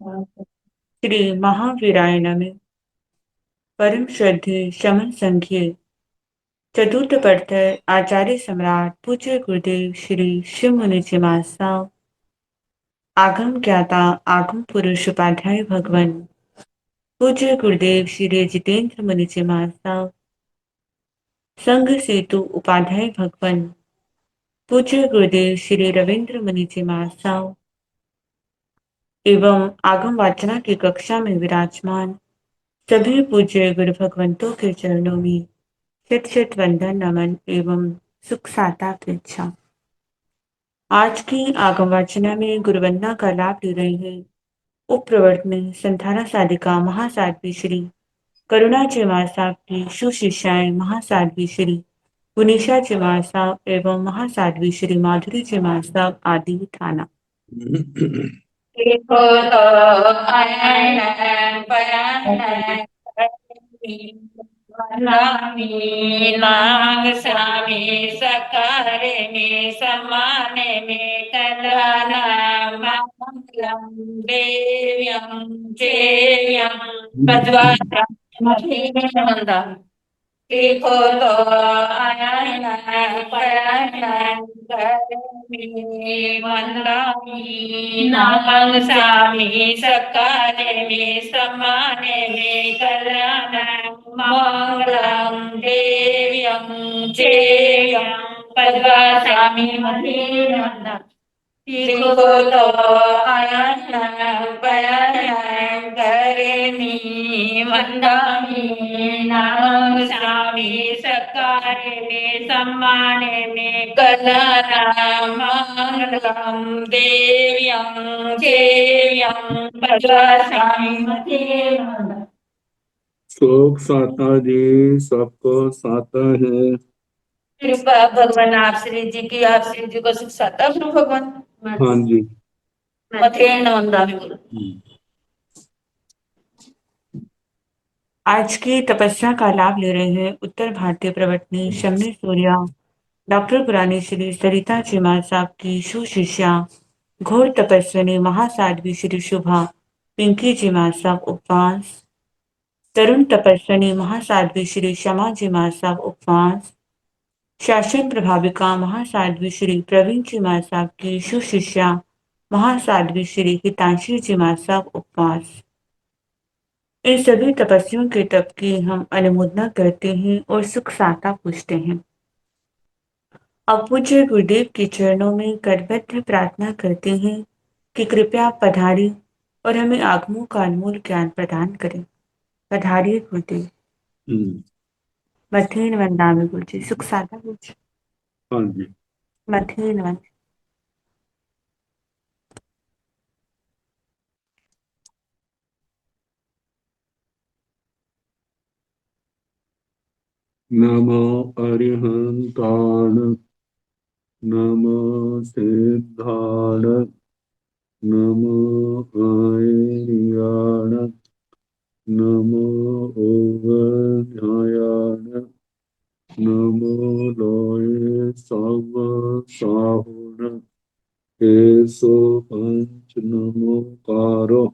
श्री महावीराय नमः। परम श्रद्धे शमन संघीय चतुर्थ प्रथर आचार्य सम्राट पूज्य गुरुदेव श्री शिव मुनि जी महासाव आगम ज्ञाता आगम पुरुष उपाध्याय भगवान पूज्य गुरुदेव श्री जितेंद्र मुनि जी महासाव संघ सेतु उपाध्याय भगवान पूज्य गुरुदेव श्री रविंद्र मुनि जी महासाव एवं आगम वाचना की कक्षा में विराजमान सभी पूज्य गुरु भगवंतों के चरणों में शत शत वंदन नमन एवं सुख साता अपेक्षा। आज की आगम वाचना में गुरुवंदना का लाभ ले रहे हैं उप प्रवर्तन संधारा साधिका महासाध्वी श्री करुणा चमार साहब की सुशिष्याएं महासाध्वी श्री पुनिशा चमार साहब एवं महासाध्वी श्री माधुरी चमार साहब आदि थाना। देखो तो आयन पयन नामी नाग स्वामी सकारे में समाने में कलाना मंगलम देव्यं जेयं पद्वारा देखो तो आयन पयन मंदामी नाम स्वामी सकाले में समाने में कल्याण मंगलम देव्यं जेयं पद्वासामी महीनंदा देखो तो आयन पयन करेनी मंदामी नाम स्वामी सकारे में सम्माने में कलना मंगलम देव्यं जेव्यं पद्वासामी महीनंदा। शोक साता जी सबको साता है। कृपा भगवान आप श्री जी की, आप श्री जी को सुख साता प्रभु भगवान। हाँ जी मथेन नंदा भी बोलो। आज की तपस्या का लाभ ले रहे हैं उत्तर भारतीय प्रवर्तनी शमनी सूर्या डॉक्टर पुरानी श्री सरिता चिमार साहब की सुशिष्या घोर तपस्विनी महासाध्वी श्री शुभा पिंकी चिमार साहब उपवास तरुण तपस्विनी महासाध्वी श्री क्षमा चिमार साहब उपवास शासन प्रभाविका महासाध्वी श्री प्रवीण चिमार साहब की सुशिष्या महासाध्वी श्री हितांशी चिमार साहब उपवास। इन सभी तपस्वियों के तप की हम अनुमोदना करते हैं और सुख साता पूछते हैं। अब पूज्य गुरुदेव के चरणों में करबद्ध प्रार्थना करते हैं कि कृपया पधारी और हमें आगमों का अनमोल ज्ञान प्रदान करें। पधारिए गुरुदेव। मथेन वंदामि गुरु जी सुख साता गुरु। हाँ जी मथेन वन। नमो अरिहंताण नमो सिद्धाण नमो आयर्याण नमो ओवध्यायाण नमो लोये सव साहुण केशो पंच नमो कारो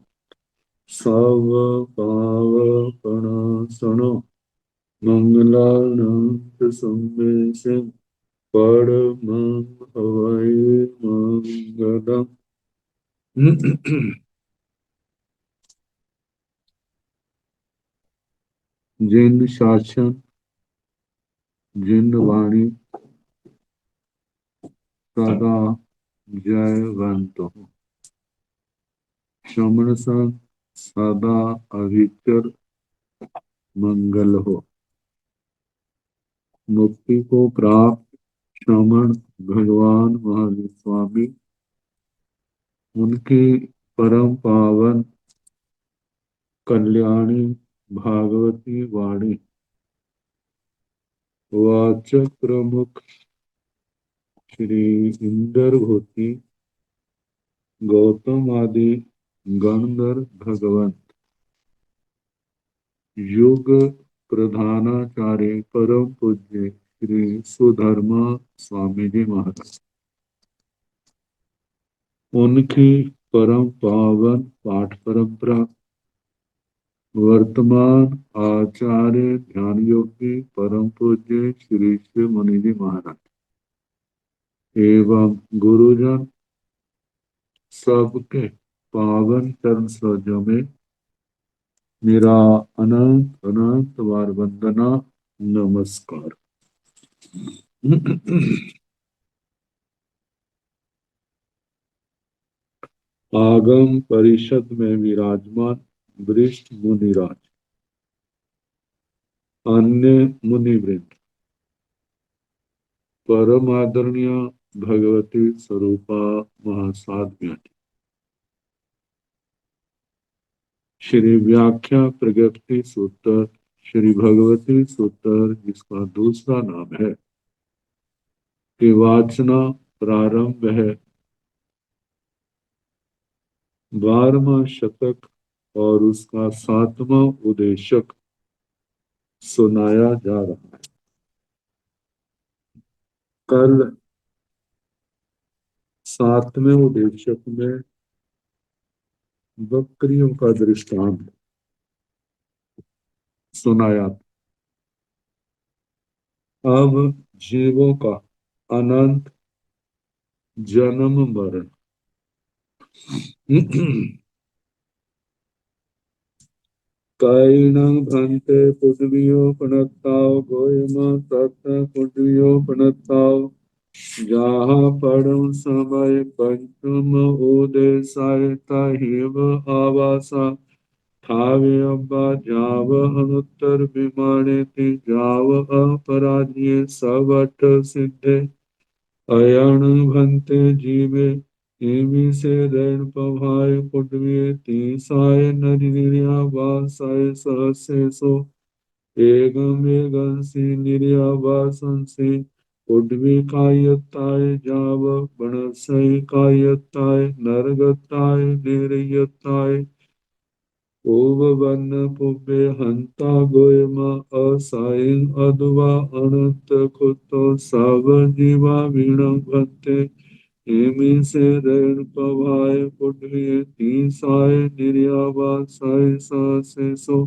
सव पावपणासनो मंगलानाथ सम्मेशं परमं हवै मंगलम्। जिन शासन जिन वाणी सदा जयवंत हो श्रमण संग सदा अविचर मंगल हो। मुक्ति को प्राप्त श्रमण भगवान महावीर स्वामी उनकी परम पावन कल्याणी भागवती वाणी वाचक प्रमुख श्री इंदर घोती गौतम आदि गणधर भगवंत युग प्रधानाचार्य परम पूज्य श्री सुधर्मा स्वामी जी महाराज उनकी परम पावन पाठ परंपरा वर्तमान आचार्य ध्यान योगी परम पूज्य श्री श्री मुनि जी महाराज एवं गुरुजन सबके पावन चरण सरोजों में मेरा अनंत अनंत बार वंदना नमस्कार। आगम परिषद में विराजमान वरिष्ठ मुनिराज, अन्य मुनिवृंद, परम आदरणीय भगवती स्वरूपा महासाध्वी, श्री व्याख्या प्रगति सूत्र श्री भगवती सूत्र जिसका दूसरा नाम है कि वाचना प्रारंभ है 12वां शतक और उसका 7वां उद्देशक सुनाया जा रहा है। कल 7वें उद्देशक में बकरियों का दृष्टांत सुनाया। अब जीवों का अनंत जन्म मरण कैनं भंते पुण्योपनताओ गोयमा सत्य पुण्योपनताओ जहाँ परम समय पंचम उदेशाय तहिव आवासा ठावे अब्बा जाव अनुत्तर विमाने ति जाव अपराज्ञे सवट सिद्धे अयण भंते जीवे इमि से दैन पभाय पुटवे तीसाय नरिया वासाय सहसेसो एगम एगंसी निर्या वासंसी उड्वी कायताय जाव बनसई कायताय नरगताय निर्यताय ओवन पुबे हंता गोयमा असाइन अदवा अनंत कुतो सब जीवा वीणं भंते इमि से रण पवाय पुण्य तीसाय निर्यावासाय सहसेसो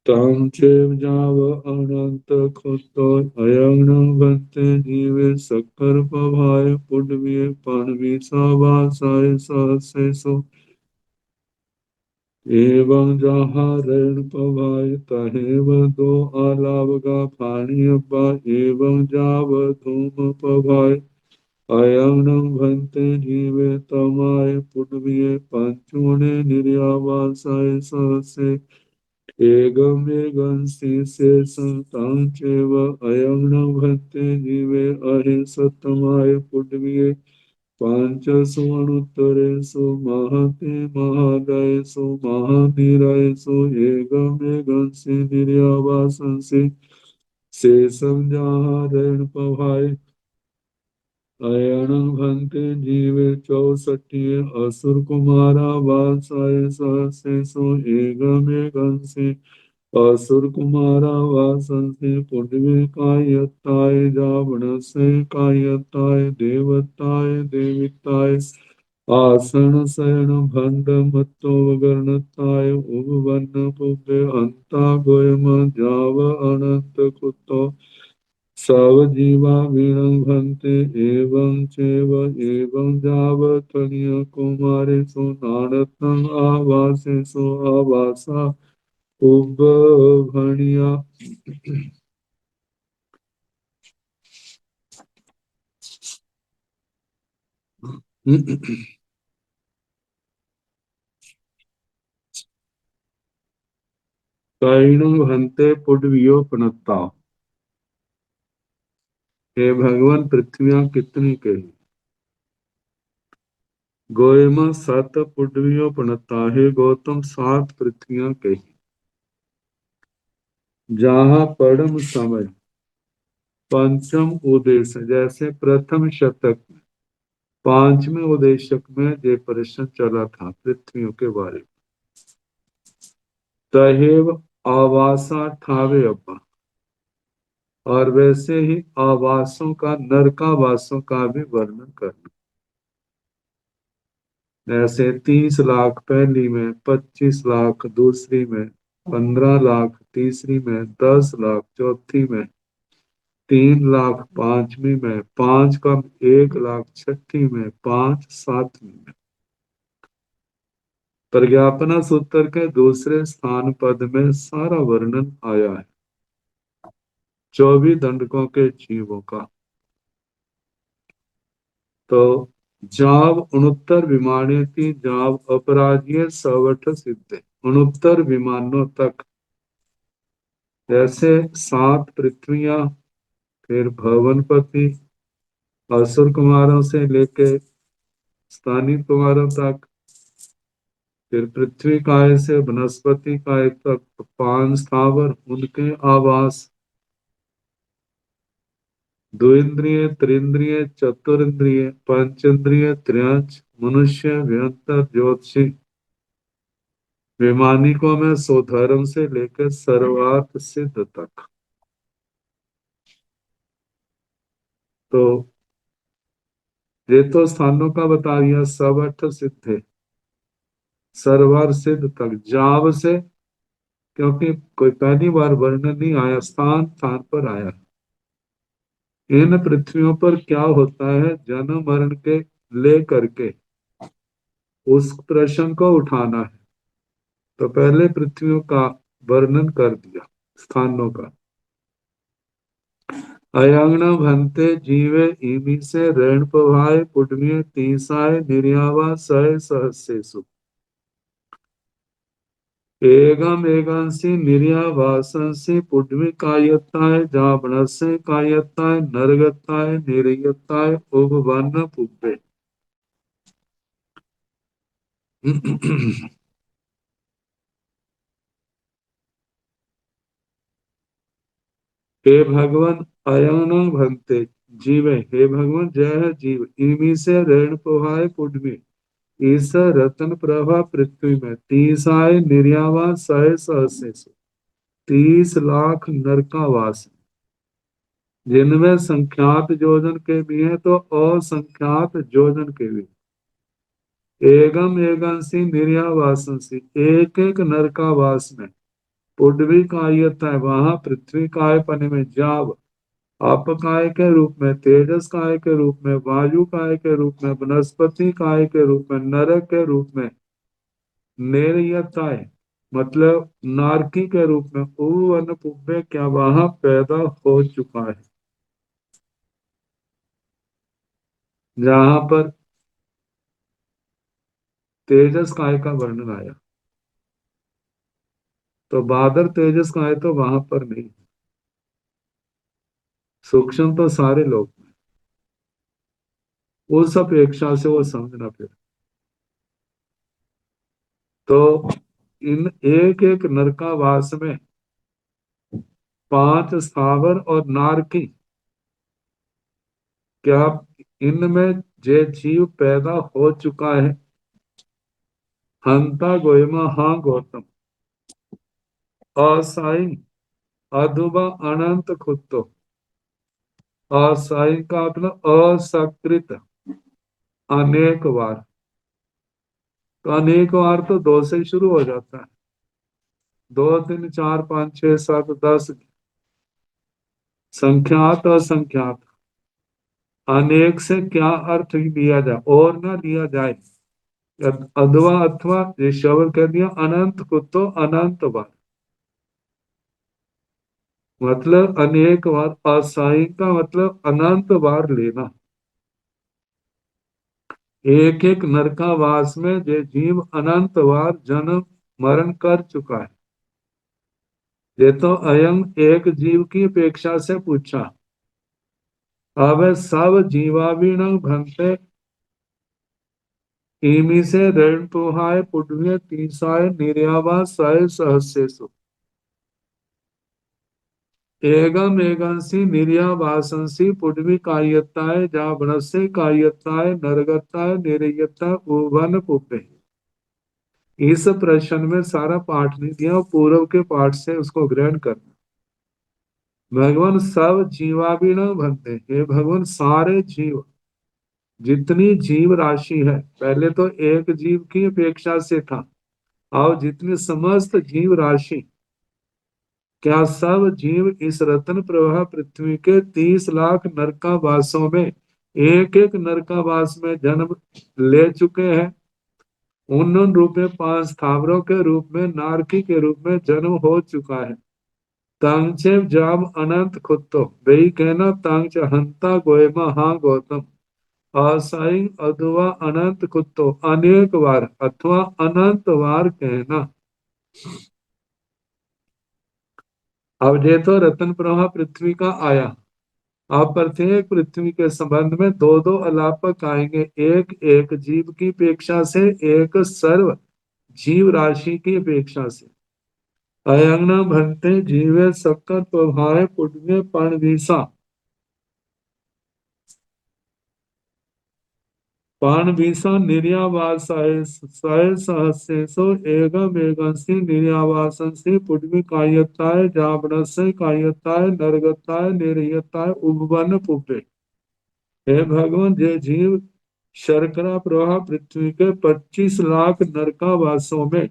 तम चेव जाव अनंत खुतो अयं भंते जीवे सक्कर पवाय पुण्य पाणवी सवासाय सहसेसो एवं जहाँ ऋण पवाय तहेव दो आलावगा फाणी अब्बा एवं जाव धूम पवाय अयं भंते जीवे तमाय पुण्य पंचुने निर्यावासाय सहसे एगम एगंसी से संतां चेव अयं भंते जीवे अहिंसतमाय पुण्य पांचस्वनुत्तरेषु महते महालयेषु महानिलयेषु एकमेकंसि निर्यावासंसि शेषं जहारेण पवाय अयनं भंते जीवे चौसठिये असुर कुमारा वासाय सहसेषु एकमेकंसि असुर कुमारा वासंसि पुण्य कायताय जावनसे कायताय देवताय देविताय आसन शयन भंड मत्तो वगर्णताय उपवन पुब्बे अंता गोयम जाव अनंत कुतो सव जीवा वीणं भंते एवं चेव एवं जाव तनिय कुमारेषु नारतं आवासेषु आवासा उभणिया कैणं भंते पुड्वियो पनत्ता। हे भगवान पृथ्वियां कितनी कही गोयमा सत पुड्वियो पनत्ता। हे गौतम 7 पृथ्वियां कही जहाँ परम समय पंचम उदेश जैसे प्रथम शतक 5वें उदेशक में ये प्रश्न चला था पृथ्वियों के बारे में। तहेव आवासा ठावे अब्बा और वैसे ही आवासों का नरकावासों का भी वर्णन करना। जैसे 30 लाख पहली में, 25 लाख दूसरी में, 15 लाख तीसरी में, 10 लाख चौथी में, 3 लाख पांचवी में, 5 कम 1 लाख छठी में, 5 सातवीं में। प्रज्ञापना सूत्र के दूसरे स्थान पद में सारा वर्णन आया है 24 दंडकों के जीवों का। तो जाव उनुत्तर विमानेति जाव अपराज्य सवठ सिद्धे, उनुत्तर विमानों तक, जैसे 7 पृथ्वियां, फिर भवनपति, असुर कुमारों से लेके स्थानीय कुमारों तक, फिर पृथ्वी काय से वनस्पति काय तक 5 स्थावर, उनके आवास, द्विंद्रिय, त्रिंद्रिय, चतुरिंद्रिय, पंचेंद्रिय, त्र्यंच, मनुष्य, व्यंतर, ज्योतिषी, वैमानिकों में स्वधर्म से लेकर सर्वार्थ सिद्ध तक। तो ये तो स्थानों का बता दिया, सब अर्थ सिद्ध है, सर्वार्थ सिद्ध तक, जाव से, क्योंकि कोई पहली बार वर्णन नहीं आया, स्थान स्थान पर आया। इन पृथ्वियों पर क्या होता है जन्म मरण के ले करके उस प्रश्न को उठाना है। तो पहले पृथ्वियों का वर्णन कर दिया, स्थानों का। अयंगण भंते जीवे इमी से ऋण पवाय पुण्य तीसाय निर्यावा सय सहस्येषु एगम एगंसी निर्यावासंसी पुण्य कायताय जावणस्य कायताय नरगताय निर्यताय उपवन पुब्बे। हे भगवान अयन भंते जीवे, हे भगवान जय है जीव, इमी से ऋण पोहाय पुण्य, इस रतन प्रभा पृथ्वी में, तीसाय निर्यावा सय सहस्र, 30 लाख नरकावास, जिनमें संख्यात योजन के भी हैं तो असंख्यात योजन के भी। एगम एगंसी निर्यावासी, एक एक नरकावास में, पुडवी कायत है, वहां पृथ्वी काय पने में, जाव आप काय के रूप में, तेजस काय के रूप में, वायु काय के रूप में, वनस्पति काय के रूप में, नरक के रूप में, निर्यताय मतलब नारकी के रूप में, उवन पुब्बे क्या वहां पैदा हो चुका है। जहां पर तेजस काय का वर्णन आया, तो बादर तेजस काय तो वहां पर नहीं, सूक्ष्म तो सारे लोग में, उस अपेक्षा से वो समझना फिर। तो इन एक एक नरकावास में 5 स्थावर और नारकी, क्या इनमें जे जीव पैदा हो चुका है। हंता गोयमा हाँ गौतम, असाई अधुबा अनंत खुत्तो, असाई का मतलब असकृत, अनेक बार। तो अनेक बार तो 2 से ही शुरू हो जाता है, 2 3 4 5 6 7 10, संख्यात असंख्यात। अनेक से क्या अर्थ लिया जाए और ना लिया जाए, अथवा अथवा ये शब्द कह दिया, अनंत को तो अनंत बार, मतलब अनेक बार, असाई का मतलब अनंत बार लेना। एक एक नरकावास में जे जीव अनंत बार जन्म मरण कर चुका है। ये तो अयम एक जीव की अपेक्षा से पूछा। अब सब जीवावीण भंते इमी से ऋण पोहाय पुण्य तीसाय निर्यावा सय सहस्येषु एगम एगंसी निर्यावासंसी पुण्य कायताय जावणस्य कायताय नरगताय निर्यता उवन पुपे। इस प्रश्न में सारा पाठ नहीं दिया, पूर्व के पाठ से उसको ग्रहण करना। भगवान सब जीवावीण बनते, हे भगवान सारे जीव जितनी जीव राशि है, पहले तो एक जीव की अपेक्षा से था, और जितनी समस्त जीव राशि, क्या सब जीव इस रत्न प्रवाह पृथ्वी के 30 लाख नरकावासों में एक एक नरकावास में जन्म ले चुके हैं। उन रूप में 5 स्थावरों के रूप में, नारकी के रूप में जन्म हो चुका है। तांगचे जाम अनंत खुत्तो वही कहना, तांगचे हंता गोयमा हाँ गौतम, असाई अथवा अनंत कुत्तो अनेक बार अथवा अनंत बार कहना। अब ये तो रतन प्रवाह पृथ्वी का आया। अब प्रत्येक पृथ्वी के संबंध में दो दो अलापक आएंगे, एक एक जीव की अपेक्षा से, एक सर्व जीव राशि की अपेक्षा से। अयंगना भंते जीवे शक्कर प्रभाए पुण्य पाणवीसा, पाणवीसा निर्यावासाय सय सहस्रेशो एगम एगंसि निर्यावासंसि पुण्य कायताय जावनस्य कायताय नरगताय निर्यताय उपवन पुपे। हे भगवान, जय जीव शर्करा प्रवाह पृथ्वी के 25 लाख नरकावासों में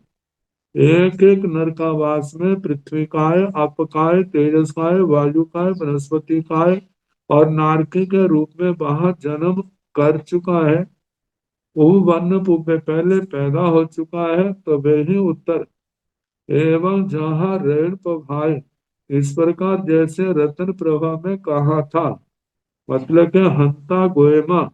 एक एक नरकावास में पृथ्वी काय, अपकाय, तेजस काय, वायु काय, वनस्पति काय और नारकी के रूप में वहां जन्म कर चुका है। वो वर्ण में पहले पैदा हो चुका है, तो वे ही उत्तर एवं जहाँ ऋण प्रभाय, इस प्रकार जैसे रतन प्रभा में कहा था, मतलब कि हंता गोएमा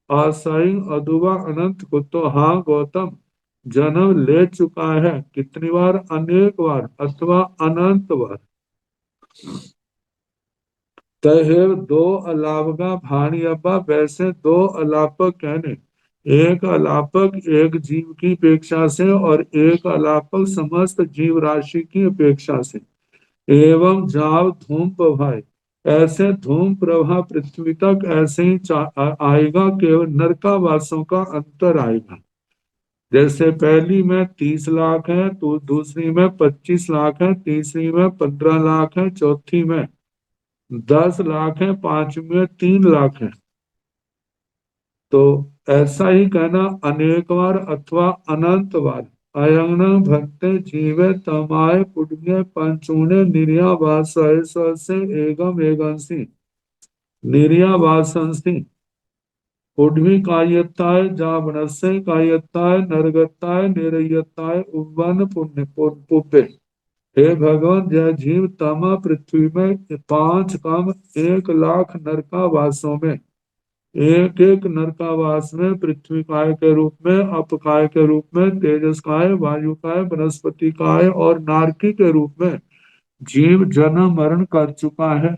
आसाई अदुवा अनंत कुतो, हाँ गौतम जन्म ले चुका है। कितनी बार? अनेक बार अथवा अनंत बार। तहे दो अलावगा भाणी अब्बा, वैसे दो अलापक कहने, एक अलापक एक जीव की अपेक्षा से और एक अलापक समस्त जीव राशि की अपेक्षा से। एवं जाव धूम प्रभाए, ऐसे धूम प्रभा पृथ्वी तक ऐसे ही आएगा, केवल नरकावासों का अंतर आएगा। जैसे पहली में 30 लाख है, तो दूसरी में 25 लाख है, तीसरी में 15 लाख है, चौथी में 10 लाख है, पांचवी में 3 लाख है। तो ऐसा ही कहना अनेक बार अथवा अनंत बार। अयंगन भक्ते जीवे तमाय पुण्य पंचूने निर्यावास से एगम एगंसी निर्यावासंसी पुण्य कायत्ताय जावनस्य कायत्ताय नरगत्ताय निरयत्ताय उवन पुण्य पुण्य। हे भगवान, जय जीव तमा पृथ्वी में 5 काम 1 लाख नरकावासों में एक एक नरकावास में पृथ्वी काय के रूप में, अपकाय के रूप में, तेजस काय, वायु काय, वनस्पति काय और नारकी के रूप में जीव जन्म मरण कर चुका है।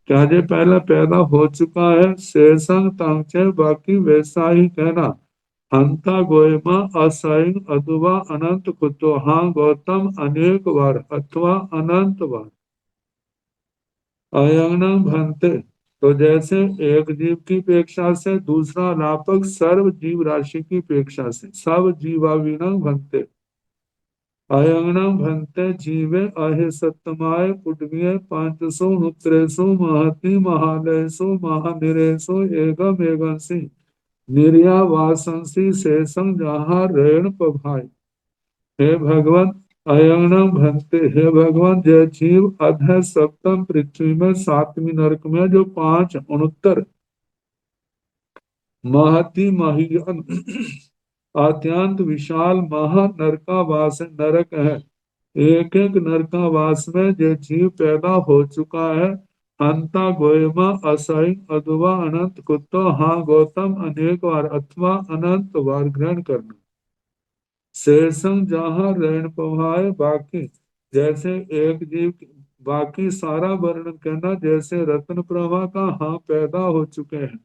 क्या जे पहला पैदा हो चुका है। शेषंग तांचे बाकी वैसा ही कहना, हंता गोयमा असंग अथवा अनंत कुतो, हाँ गौतम अनेक बार अथवा अनंत बार। अयंगनम भंते, तो जैसे एक जीव की अपेक्षा से दूसरा लापक सर्व जीव राशि की अपेक्षा से, सब जीवाविनम भंते। अयंगनम भंते जीवे अहे सत्तमाय पुण्य पांचसो हुत्रेसो महति महालयसो महानिरेसो एगम एगंसी निर्यावासंसी शेषं जहाँ रेण प्रभाय। हे भगवान, अयंगनम भंते, हे भगवान, जय जीव अधः सप्तम पृथ्वी में 7वीं नरक में जो 5 महति महियन अत्यंत विशाल महा नरकावास नरक है, एक एक नरकावास में जो जीव पैदा हो चुका है। हंता गोयमा असई अथवा अनंत कुत्तो, हाँ गौतम अनेक बार अथवा अनंत बार ग्रहण करना। शेषम जहाँ ऋण प्रभाए बाकी, जैसे एक जीव बाकी सारा वर्णन करना, जैसे रत्न प्रभा का हाँ पैदा हो चुके हैं,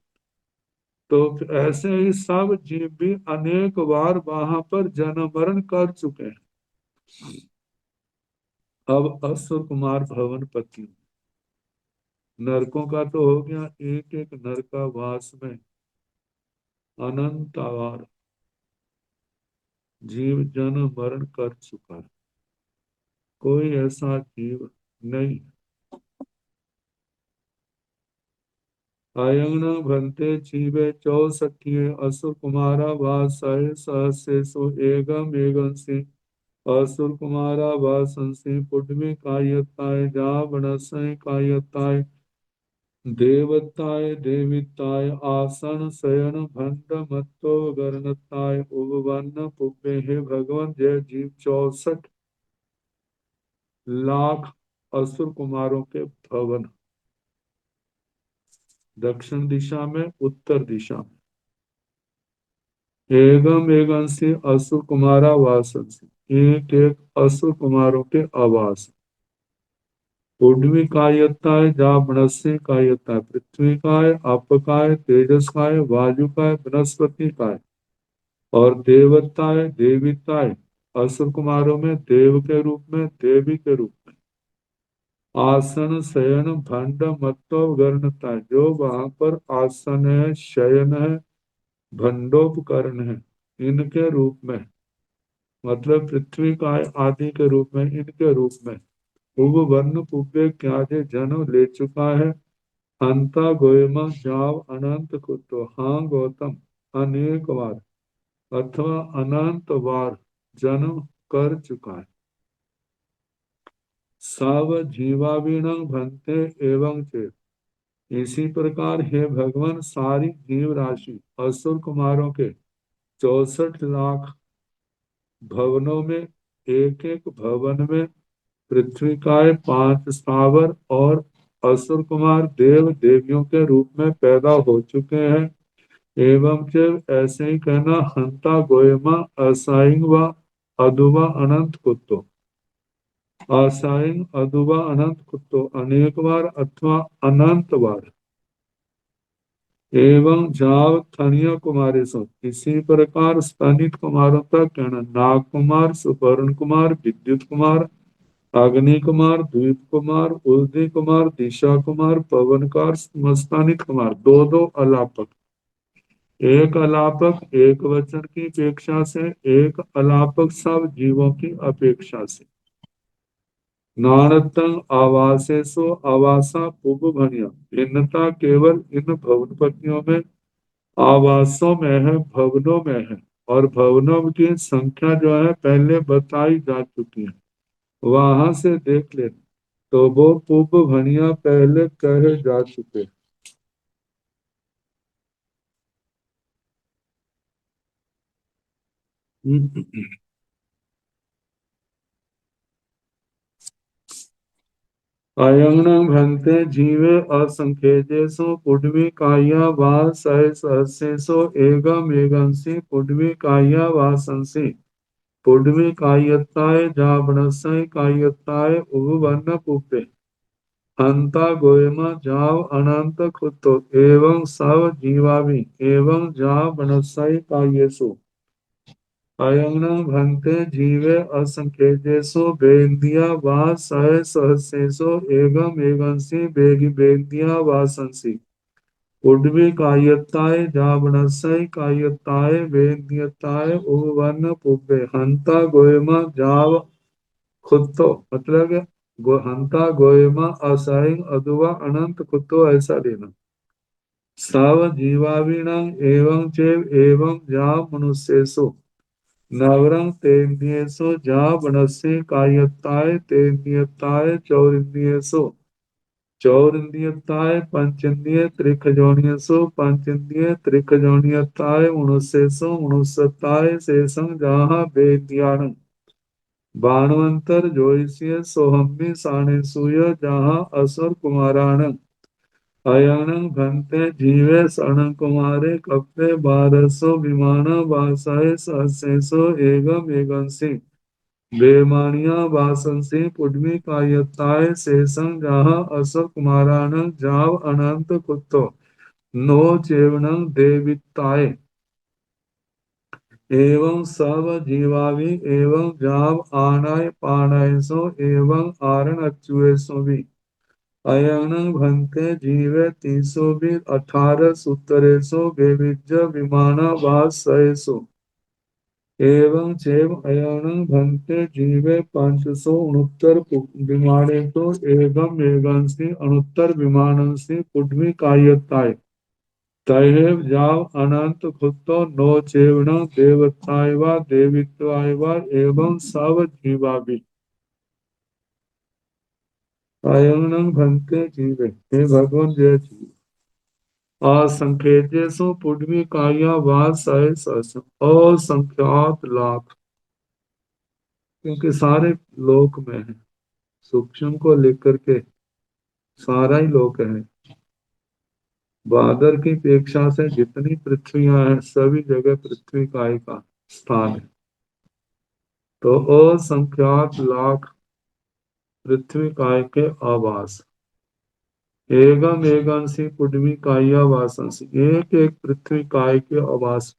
तो ऐसे ही सब जीव भी अनेक बार वहां पर जन्म मरण कर चुके हैं। अब असुर कुमार भवन पति, नरकों का तो हो गया, एक एक नरकावास में अनंत बार जीव जन्म मरण कर चुका है। कोई ऐसा जीव नहीं अयं न भन्ते जीवे चौसठिये असुर कुमारा वासय सहस्रेषु एगम एगंसि असुर कुमारा वासंसि पुड्मी कायताय जावनसय कायताय देवताय देविताय आसन शयन भंड मत्तो गणताय उपवन पुब्बे। हे भगवान, जय जीव 64 लाख असुर कुमारों के भवन, दक्षिण दिशा में, उत्तर दिशा में। एगम एगंसी असुर कुमारा वासंसी, एक एक असुर कुमारों के आवास। उर्ध्वी कायताय जामनस्य कायताय, पृथ्वी काय, अप काय, तेजस काय, वायु काय, वनस्पति काय और देवताय देविताय। असुर कुमारों में देव के रूप में, देवी के रूप में। आसन शयन भंड मत्तो गणता, जो वहां पर आसन है, शयन है, भंडोपकरण है, इनके रूप में, मतलब पृथ्वी का आदि के रूप में, इनके रूप में। उग वर्ण पुब्बे क्याजे जन्म ले चुका है। हंता गोयमा जाव अनंत कुतो, हाँ गौतम, अनेक बार अथवा अनंत बार जन्म कर चुका है। सव जीवावीण भंते एवं चेत, इसी प्रकार हे भगवान, सारी जीव राशि असुर कुमारों के 64 लाख भवनों में, एक एक भवन में पृथ्वी काय 5 स्थावर और असुर कुमार देव देवियों के रूप में पैदा हो चुके हैं। एवं जब ऐसे ही कहना, हंता गोयमा असाइंग व अदुवा अनंत कुत्तो, असाइंग अदुवा अनंत कुत्तो, अनेक बार अथवा अनंत बार। एवं जाव थनिया कुमारी सो, इसी प्रकार स्तनित कुमारों तक कहना, नाग कुमार, सुवर्ण कुमार, विद्युत कुमार, अग्नि कुमार, द्वीप कुमार, उर्दी कुमार, दिशा कुमार, पवनकार, मस्तानित कुमार। दो दो अलापक, एक अलापक एक वचन की अपेक्षा से, एक अलापक सब जीवों की अपेक्षा से। नानतंग आवासेसो आवासा पुब भनिया, भिन्नता केवल इन भवनपतियों में, आवासों में है, भवनों में है। और भवनों की संख्या जो है पहले बताई जा चुकी है, वहां से देख ले, तो वो पुब भनिया पहले कहे जा चुके। अयंग भन्ते जीवे असंख्येजेसु पुड्वी काया वा सह सहस्रेषु एगम एगंसि पुड्वी काया वासंसि पुड्वी कायताय जावनसय कायताय उभवन पुब्बे। हंता गोयमा जाव अनंत कुतो एवं सव जीवावि एवं जावनसय कायेषु। अयंग भन्ते जीवे असंख्येजेसु बेन्दिया वा सह सहस्रेषु एगम एगंसि बेगी बेन्दिया वासंसि उड्वी कायताय जावनसय कायताय बेन्दियताय उवन पुब्बे। हंता गोयमा जाव खुत्तो, मतलब हंता गोयमा असाइंग अदुवा अनंत कुत्तो, ऐसा लेना। सव जीवाविणं एवं चैव एवं जा मनुष्येषु नवरंग तेन्द्रियेषु जा वनस्य कायताय तेन्द्रियताय चौरिन्द्रियेषु चौरिन्द्रियताय पंचेन्द्रिय त्रिखजोनियसु पंचेन्द्रिय त्रिखजोनियताय मनुष्येषु मनुष्यताय शेषं जहाँ वेद्यानं बाणवंतर ज्योतिष्य सोहम्य साणेसूय जहाँ असुर कुमाराण। अयनंग भन्ते जीवे शरण कुमारे कप्पे 1200 विमान वासाय सहस्रेषु एगम एगंसि बेमानिया वासंसि पुड्मी कायताय शेषं जहाँ असुर कुमाराण जाव अनंत कुत्तो नो चेवनं देविताय एवं सब जीवावि एवं जाव आनाय पानायसो एवं आरण अच्युएसो भी। अयन भन्ते जीवे 300 18 सूत्रेशो बेविज्य विमाना वासयसो एवं चैव अयनं भन्ते जीवे 569 विमानेषु एवं एवंसि अनुत्तर विमानंसि पुड्मी कायताय तैरेव जाव अनंत खुतो नो चेवण देवताय वा देवित्वाय वा एवं सब जीवा भी अयनं भन्ते जीवे। हे भगवान जय जीव असंख्येजेषु पुड्मी काया वा सय सहस्र असंख्यात लाख, क्योंकि सारे लोक में है, सूक्ष्म को लेकर के सारा ही लोक है। बादर की अपेक्षा से जितनी पृथ्वियां हैं सभी जगह पृथ्वी का ही का स्थान है। तो असंख्यात लाख पृथ्वी काय के आवास एगम एगंसी पुडवी काया वासंसी, एक एक पृथ्वी काय के आवास।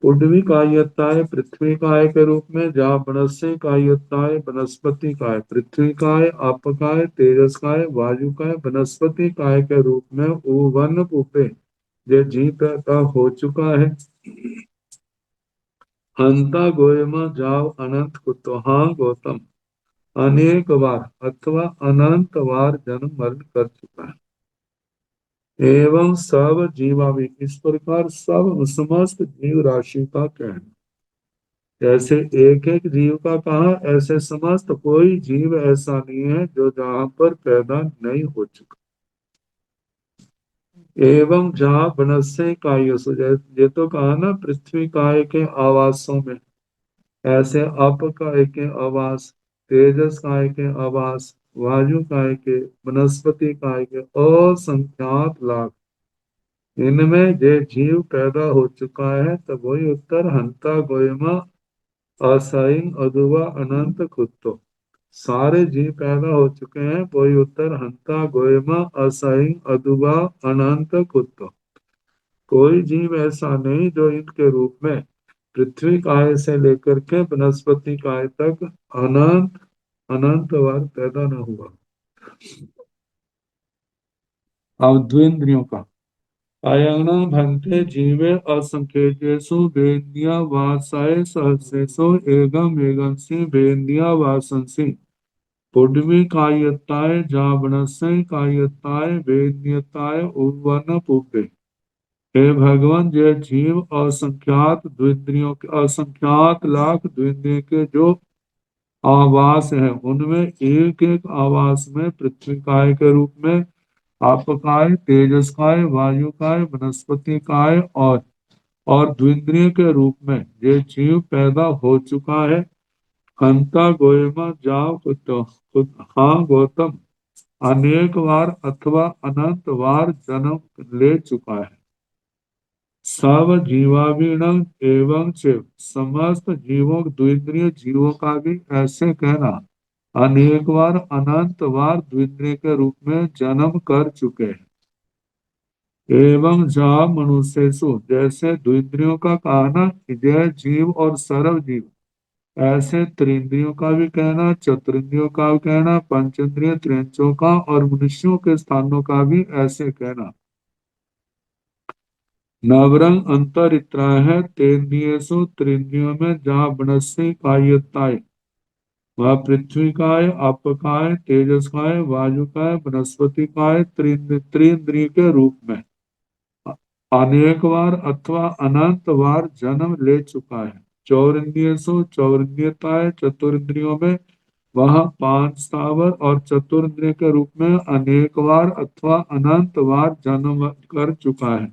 पुडवी कायताय पृथ्वी काय के रूप में, जा बनस्य कायताय वनस्पति काय, पृथ्वी काय, आप काय, तेजस काय, वायु काय, वनस्पति काय के रूप में उवन पुपे जो जी पैदा हो चुका है। हंता गोयमा जाव अनंत कुतो, हाँ गौतम अनेक बार अथवा अनंत बार जन्म मरण कर चुका है। एवं सब जीवा भी, इस प्रकार सब समस्त जीव राशि का कहना, जैसे एक एक जीव का कहा ऐसे समस्त कोई जीव ऐसा नहीं है जो जहां पर पैदा नहीं हो चुका। एवं जहाँ बनस्य कायस, ये तो कहा ना पृथ्वी काय के आवासों में, ऐसे अप काय के आवास, तेजस काय के आवास, वायु काय के, वनस्पति काय के असंख्यात लाख, इनमें जो जीव पैदा हो चुका है तब वही उत्तर हंता गोयमा असाइन अदुवा अनंत कुत्तो, सारे जीव पैदा हो चुके हैं वही उत्तर हंता गोयमा असाइन अदुवा अनंत कुत्तो। कोई जीव ऐसा नहीं जो इनके रूप में पृथ्वी काय से लेकर के वनस्पति काय तक अनंत अनंत बार पैदा न हुआ। अब द्विंद्रियों का अयंग भंते जीवे असंख्येषु वेद्या वासाय सहस्रेषु एगम एगंसि वेद्या वासंसि पुड्मी कायताय जावनस्य कायताय वेद्यताय उवन पुब्बे। हे भगवान, जय जीव असंख्यात द्विंद्रियों के, असंख्यात लाख द्विंद्रिय के जो आवास है उनमें एक एक आवास में पृथ्वी काय के रूप में, आप काय, तेजस काय, वायु काय, वनस्पति काय और द्विंद्रिय के रूप में ये जीव पैदा हो चुका है। हंता गोयमा जाव कुतो, हाँ गौतम अनेक बार अथवा अनंत बार जन्म ले चुका है। सब जीवावीणम एवं च, समस्त जीवों द्विंद्रिय जीवों का भी ऐसे कहना अनेक बार अनंत बार द्विंद्रिय के रूप में जन्म कर चुके हैं। एवं जा मनुष्यसु, जैसे द्विंद्रियों का कहना जय जीव और सर्व जीव, ऐसे त्रिंद्रियों का भी कहना, चतुरिंद्रियों का भी कहना, पंचेंद्रिय त्रिंचों का और मनुष्यों के स्थानों का भी ऐसे कहना। नवरंग अंतर इतना है, तेन्द्रियसु त्रिंद्रियों में जहाँ बनस्य कायताय, वह पृथ्वी काय, अप काय, तेजस काय, वायु काय, वनस्पति काय, त्रिंद्रिय के रूप में अनेक बार अथवा अनंत बार जन्म ले चुका है। चौरिंद्रियसु चौरिंद्रियताय, चतुरिंद्रियों में वह पांच स्थावर और चतुरिंद्रिय के रूप में अनेक बार अथवा अनंत बार जन्म कर चुका है।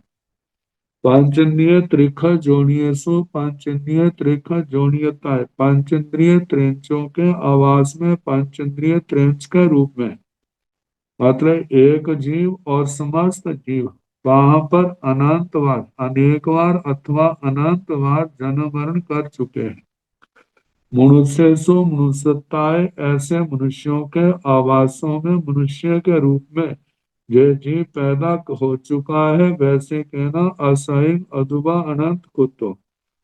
पांचेंद्रिय त्रिख जोनियसु पांचेंद्रिय त्रिख जोनियताय, पांचेंद्रिय त्रिंचों के आवास में पांचेंद्रिय त्रिंच के रूप में, मतलब एक जीव और समस्त जीव वहां पर अनंत बार, अनेक बार अथवा अनंत बार जन्म मरण कर चुके हैं। मनुष्यसु मनुष्यताय, ऐसे मनुष्यों के आवासों में मनुष्य के रूप में ये जीव पैदा हो चुका है, वैसे कहना असहिन अदुबा अनंत कुतो,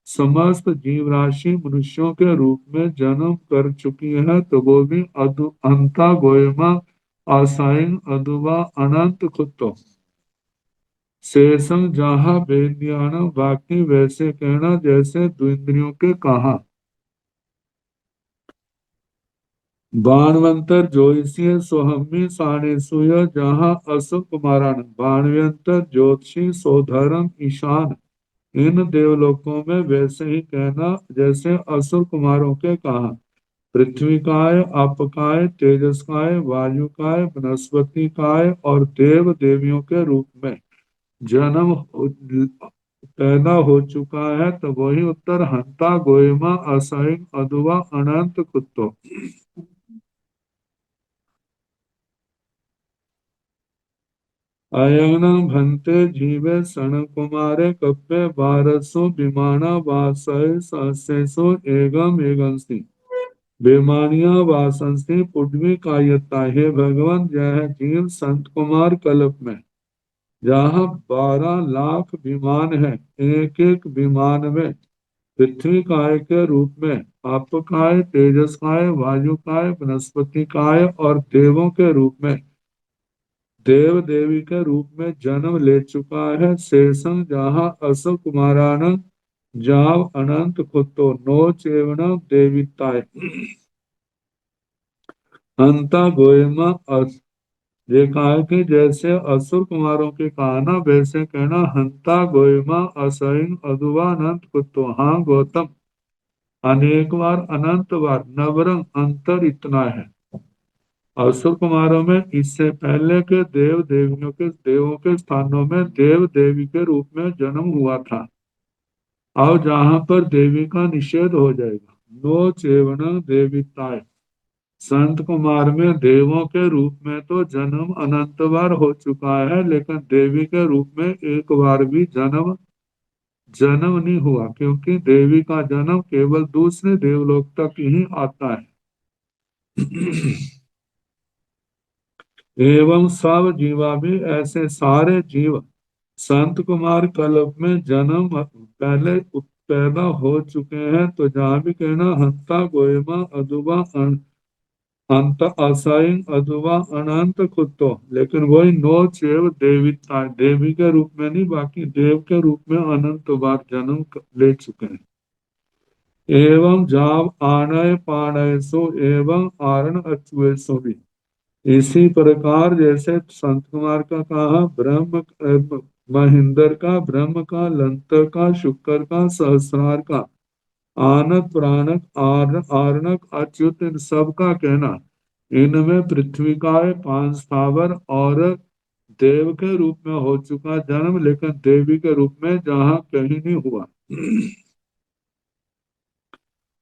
समस्त जीव राशि मनुष्यों के रूप में जन्म कर चुकी है तो वो भी अंता गोयमा असहिन अदुबा अनंत कुतो। शेषम जहाँ वेद्यान, बाकी वैसे कहना जैसे द्विंद्रियों के कहा। बाणवंतर ज्योतिषी सोहमी सानेसुय, जहाँ असुर कुमारान बाणवंतर ज्योतिषी सोधर्म ईशान, इन देवलोकों में वैसे ही कहना जैसे असुर कुमारों के कहा। पृथ्वी काय, आपकाय, तेजस्काय, वायुकाय, वनस्पति काय और देव देवियों के रूप में जन्म पैदा हो चुका है, तो वही उत्तर हंता गोयमा असहिन अदुआ अनंत कुत्तो। अयनम भंते जीवे सन कुमारे कप्पे बारसो विमाना वासय सहस्रेशो एगम एगंसी, बेमानिया वासंसी पुड्वी कायता। हे भगवान, जय है जीव संत कुमार कल्प में, जहाँ 12 लाख विमान है, एक एक विमान में पृथ्वी काय के रूप में, आप काय, तेजस काय, वायु काय, वनस्पति काय और देवों के रूप में, देव देवी के रूप में जन्म ले चुका है। शेषम जहाँ असुर कुमारान, जाव अनंत कुतो नो चेवण देविताय, अंता गोयमा अस। ये कहा कि जैसे असुर कुमारों के कहा ना, वैसे कहना हंता गोयमा असहिन अदुआ अनंत कुतो। हाँ गौतम, अनेक बार अनंत बार नवरंग अंतर इतना है। असुर कुमारों में इससे पहले के देव देवियों के देवों के स्थानों में देव देवी के रूप में जन्म हुआ था। अब जहां पर देवी का निषेध हो जाएगा, नो चेवण देविताय, संत कुमार में देवों के रूप में तो जन्म अनंत बार हो चुका है, लेकिन देवी के रूप में एक बार भी जन्म जन्म नहीं हुआ, क्योंकि देवी का जन्म केवल दूसरे देवलोक तक ही आता है। एवं सब जीवा भी, ऐसे सारे जीव संत कुमार कल्प में जन्म पहले पैदा हो चुके हैं। तो जहाँ भी कहना हंता गोयमा अदुबा अंत असाइन अदुबा अनंत कुत्तो, लेकिन वही नो चेव देविता, देवी के रूप में नहीं, बाकी देव के रूप में अनंत बार जन्म ले चुके हैं। एवं जाव आनय पानय सो एवं आरण अचुएसो भी, इसी प्रकार जैसे संत कुमार का कहा ब्रह्म महेंद्र का, ब्रह्म का, लंतर का, शुक्र का, सहस्रार का, आनक प्राणक आरणक अच्युत, इन सब का कहना। इनमें पृथ्वी का है, 5 स्थावर और देव के रूप में हो चुका जन्म, लेकिन देवी के रूप में जहाँ कहीं नहीं हुआ।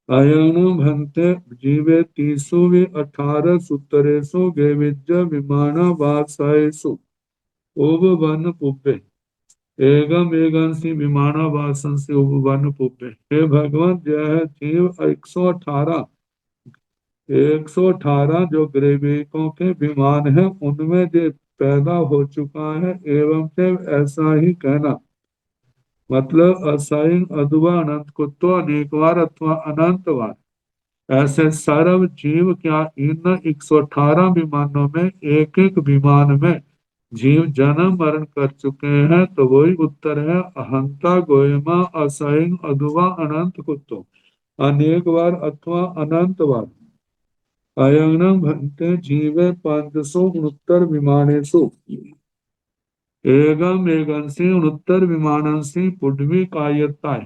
अयनो भंते जीवे तीसु वे 18 गेविज विमाना वासु उब वन पुब्बे, एगम एगंसी विमाना वासंसी उब वन पुब्बे। हे भगवान, जय है जीव 118 जो ग्रीकों के विमान है, उनमें जो पैदा हो चुका है, एवं से ऐसा ही कहना, मतलब असाइन अदुआ अनंत कुत्तो अनेक बार अथवा अनंत बार, ऐसे सर्व जीव क्या इन 118 विमानों में एक एक विमान में जीव जन्म मरण कर चुके हैं। तो वही उत्तर है हंता गोयमा असहिन अदुआ अनंत कुत्तो, अनेक बार अथवा अनंत बार। अयनम भंते जीवे 569 विमानेषु एगम एगंसी 69 विमानंसी पुड्वी कायताय।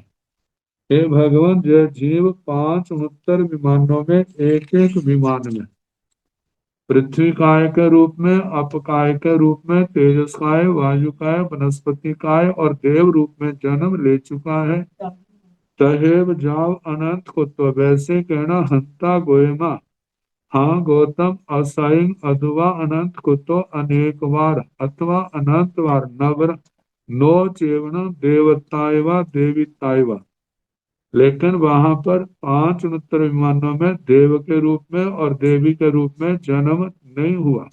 हे भगवान, जय जीव 569 विमानों में एक एक विमान में पृथ्वी काय के रूप में, अप काय के रूप में, तेजस काय, वायु काय, वनस्पति काय और देव रूप में जन्म ले चुका है। तहेव जाव अनंत को, तो वैसे कहना हंता गोयमा। हाँ गौतम, असाइन अथवा अनंत को तो अनेक बार अथवा अनंत बार नवर नो चेवण देवतायवा देवितायवा, लेकिन वहां पर 569 विमानों में देव के रूप में और देवी के रूप में जन्म नहीं हुआ।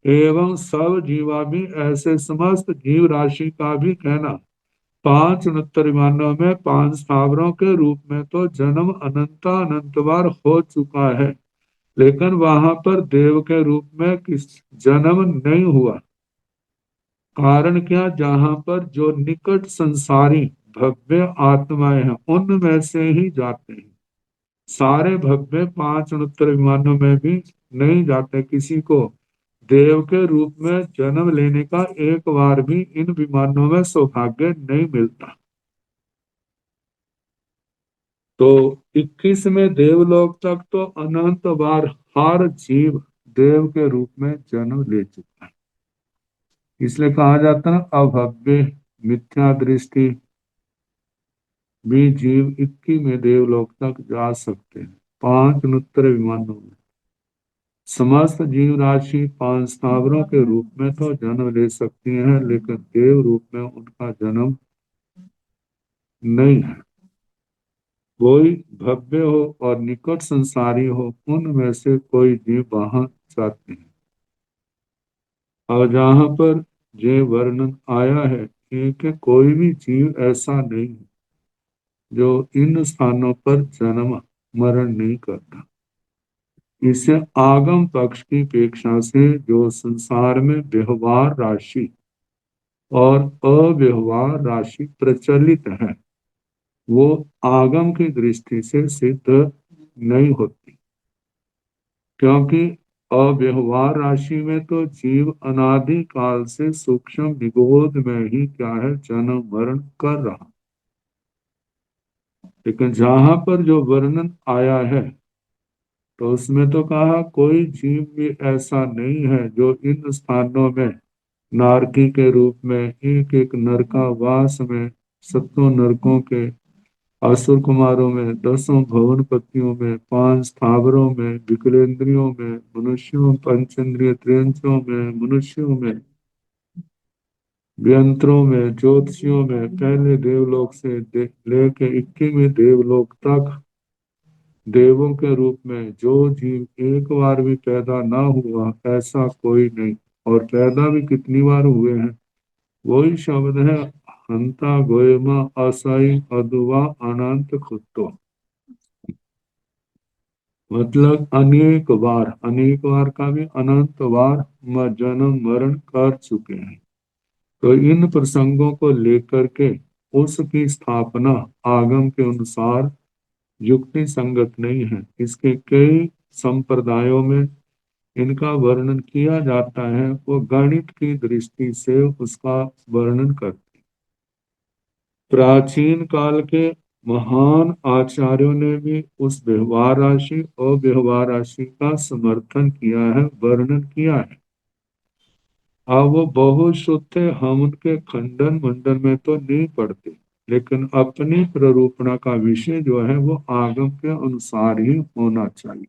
एवं सब जीवा भी, ऐसे समस्त जीव राशि का भी कहना 569 विमानों में 5 स्थावरों के रूप में तो जन्म अनंत बार हो चुका है, लेकिन वहां पर देव के रूप में किस जन्म नहीं हुआ। कारण क्या, जहां पर जो निकट संसारी भव्य आत्माएं हैं उनमें से ही जाते हैं। सारे भव्य पांच अणुत्तर विमानों में भी नहीं जाते। किसी को देव के रूप में जन्म लेने का एक बार भी इन विमानों में सौभाग्य नहीं मिलता। तो 21वें देवलोक तक तो अनंत बार हर जीव देव के रूप में जन्म ले चुका है। इसलिए कहा जाता है ना, अभव्य मिथ्या दृष्टि भी जीव 21वें देवलोक तक जा सकते हैं। पांच अनुत्तर विमानों में समस्त जीव राशि पांच स्थावरों के रूप में तो जन्म ले सकती हैं, लेकिन देव रूप में उनका जन्म नहीं है। कोई भव्य हो और निकट संसारी हो, उनमें से कोई जीव वहां जाते हैं। और जहां पर ये वर्णन आया है कि कोई भी जीव ऐसा नहीं है जो इन स्थानों पर जन्म मरण नहीं करता। इससे आगम पक्ष की अपेक्षा से जो संसार में व्यवहार राशि और अव्यवहार राशि प्रचलित है, वो आगम की दृष्टि से सिद्ध नहीं होती। क्योंकि अव्यवहार राशि में तो जीव अनादि काल से सूक्ष्म निगोद में ही क्या है, जन्म मरण कर रहा। लेकिन जहां पर जो वर्णन आया है, तो उसमें तो कहा कोई जीव भी ऐसा नहीं है जो इन स्थानों में नारकी के रूप में एक एक नरकावास में, सत्तों नरकों के, असुर कुमारों में, दसों भवन पतियों में, पांच स्थावरों में, विकलेंद्रियों में, मनुष्यों, पंचेंद्रिय त्रियंत्रों में, मनुष्यों में, व्यंत्रों में, ज्योतिषियों में, पहले देवलोक से लेके 21वें देवलोक तक देवों के रूप में जो जीव एक बार भी पैदा ना हुआ, ऐसा कोई नहीं। और पैदा भी कितनी बार हुए हैं, वही शब्द है, हंता गोयमा असाई अदुआ अनंत खुत्तो। मतलब अनेक बार का भी अनंत बार जन्म मरण कर चुके हैं। तो इन प्रसंगों को लेकर के उसकी स्थापना आगम के अनुसार युक्ति संगत नहीं है। इसके कई संप्रदायों में इनका वर्णन किया जाता है, वो गणित की दृष्टि से उसका वर्णन करते हैं। प्राचीन काल के महान आचार्यों ने भी उस व्यवहार राशि और व्यवहार राशि का समर्थन किया है, वर्णन किया है। अब वो बहुत शुद्ध थे, हम उनके खंडन मंडन में तो नहीं पढ़ते, लेकिन अपनी प्ररूपणा का विषय जो है वो आगम के अनुसार ही होना चाहिए।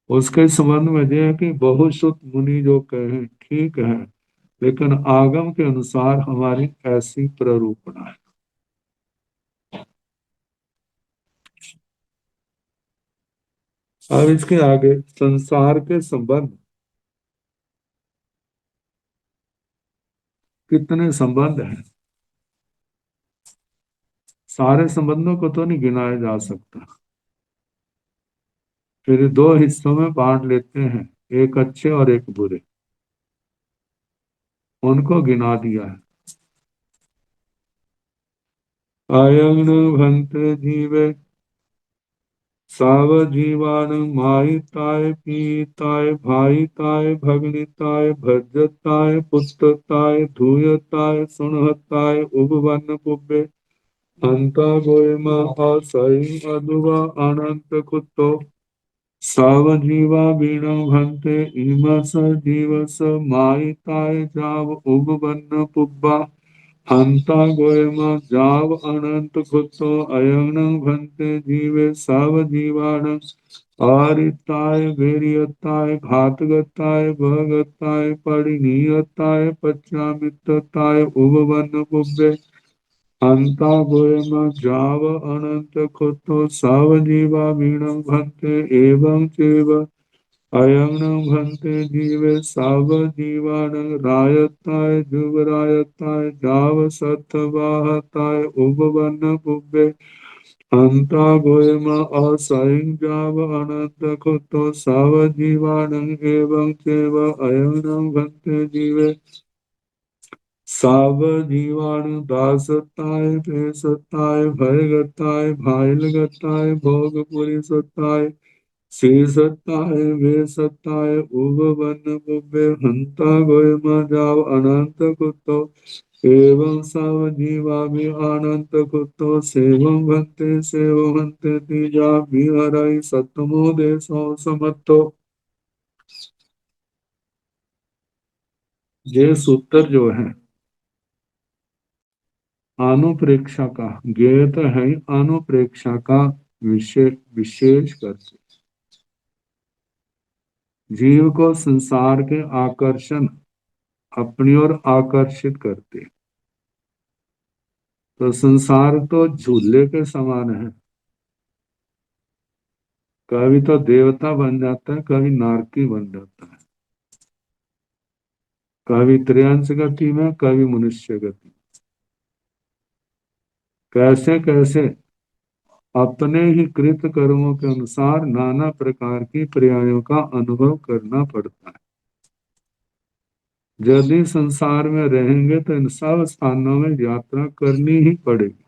उसके संबंध में यह है कि बहुत शुद्ध मुनि जो कहें ठीक है, लेकिन आगम के अनुसार हमारी ऐसी प्ररूपणा है। अब इसके आगे संसार के संबंध, कितने संबंध हैं, सारे संबंधों को तो नहीं गिनाया जा सकता। फिर दो हिस्सों में बांट लेते हैं, एक अच्छे और एक बुरे, उनको गिना दिया है। अयं भंत जीवे सावजीवान माहिताय पीताय भाईताय भगनिताय भज्यताय पुत्रताय धूयताय सुनहताय उपवन पुब्बे अंता गोयमा असई अदुवा अनंत कुतो सावजीवा बीणं भंते इमस जीवस माहिताय जाव उपवन पुब्बा हंता गोयमा जाव अनंत कुतो अयं भंते जीवे साव जीवान आरिताय वेरियताय घातगताय भगताय परिणीयताय पच्चामितताय उपवन पुब्बे हंता गोयमा जाव अनंत कुतो साव जीवा मीणं भंते एवं चैव अयं भंते जीवे साव जीवान रायताय जुवरायताय जाव सतवाहताय उपवन पुब्बे हंता गोयमा असैं जाव अनंत कुतो साव जीवान एवं चैव अयं भंते जीवे सावजीवाणु दासताय भेसताय भयगताय भाइलगताय भोगपुरी शीसताय वेसताय उबवन बुबे हंता गोय जाव अनंत कुतो एवं सब जीवा भी अनंत कुतो सेवं भंते तीजा भी हराई सतमो देशो समत्तो। ये सूत्र जो है अनुप्रेक्षा का, ज्ञेय तो है ही, अनुप्रेक्षा का विशेष करके जीव को संसार के आकर्षण अपनी ओर आकर्षित करते। तो संसार तो झूले के समान है, कभी तो देवता बन जाता है, कभी नारकी बन जाता है, कभी त्रियांश गति में, कभी मनुष्य गति में। कैसे कैसे अपने ही कृत कर्मों के अनुसार नाना प्रकार की पर्यायों का अनुभव करना पड़ता है। यदि संसार में रहेंगे तो इन सब स्थानों में यात्रा करनी ही पड़ेगी।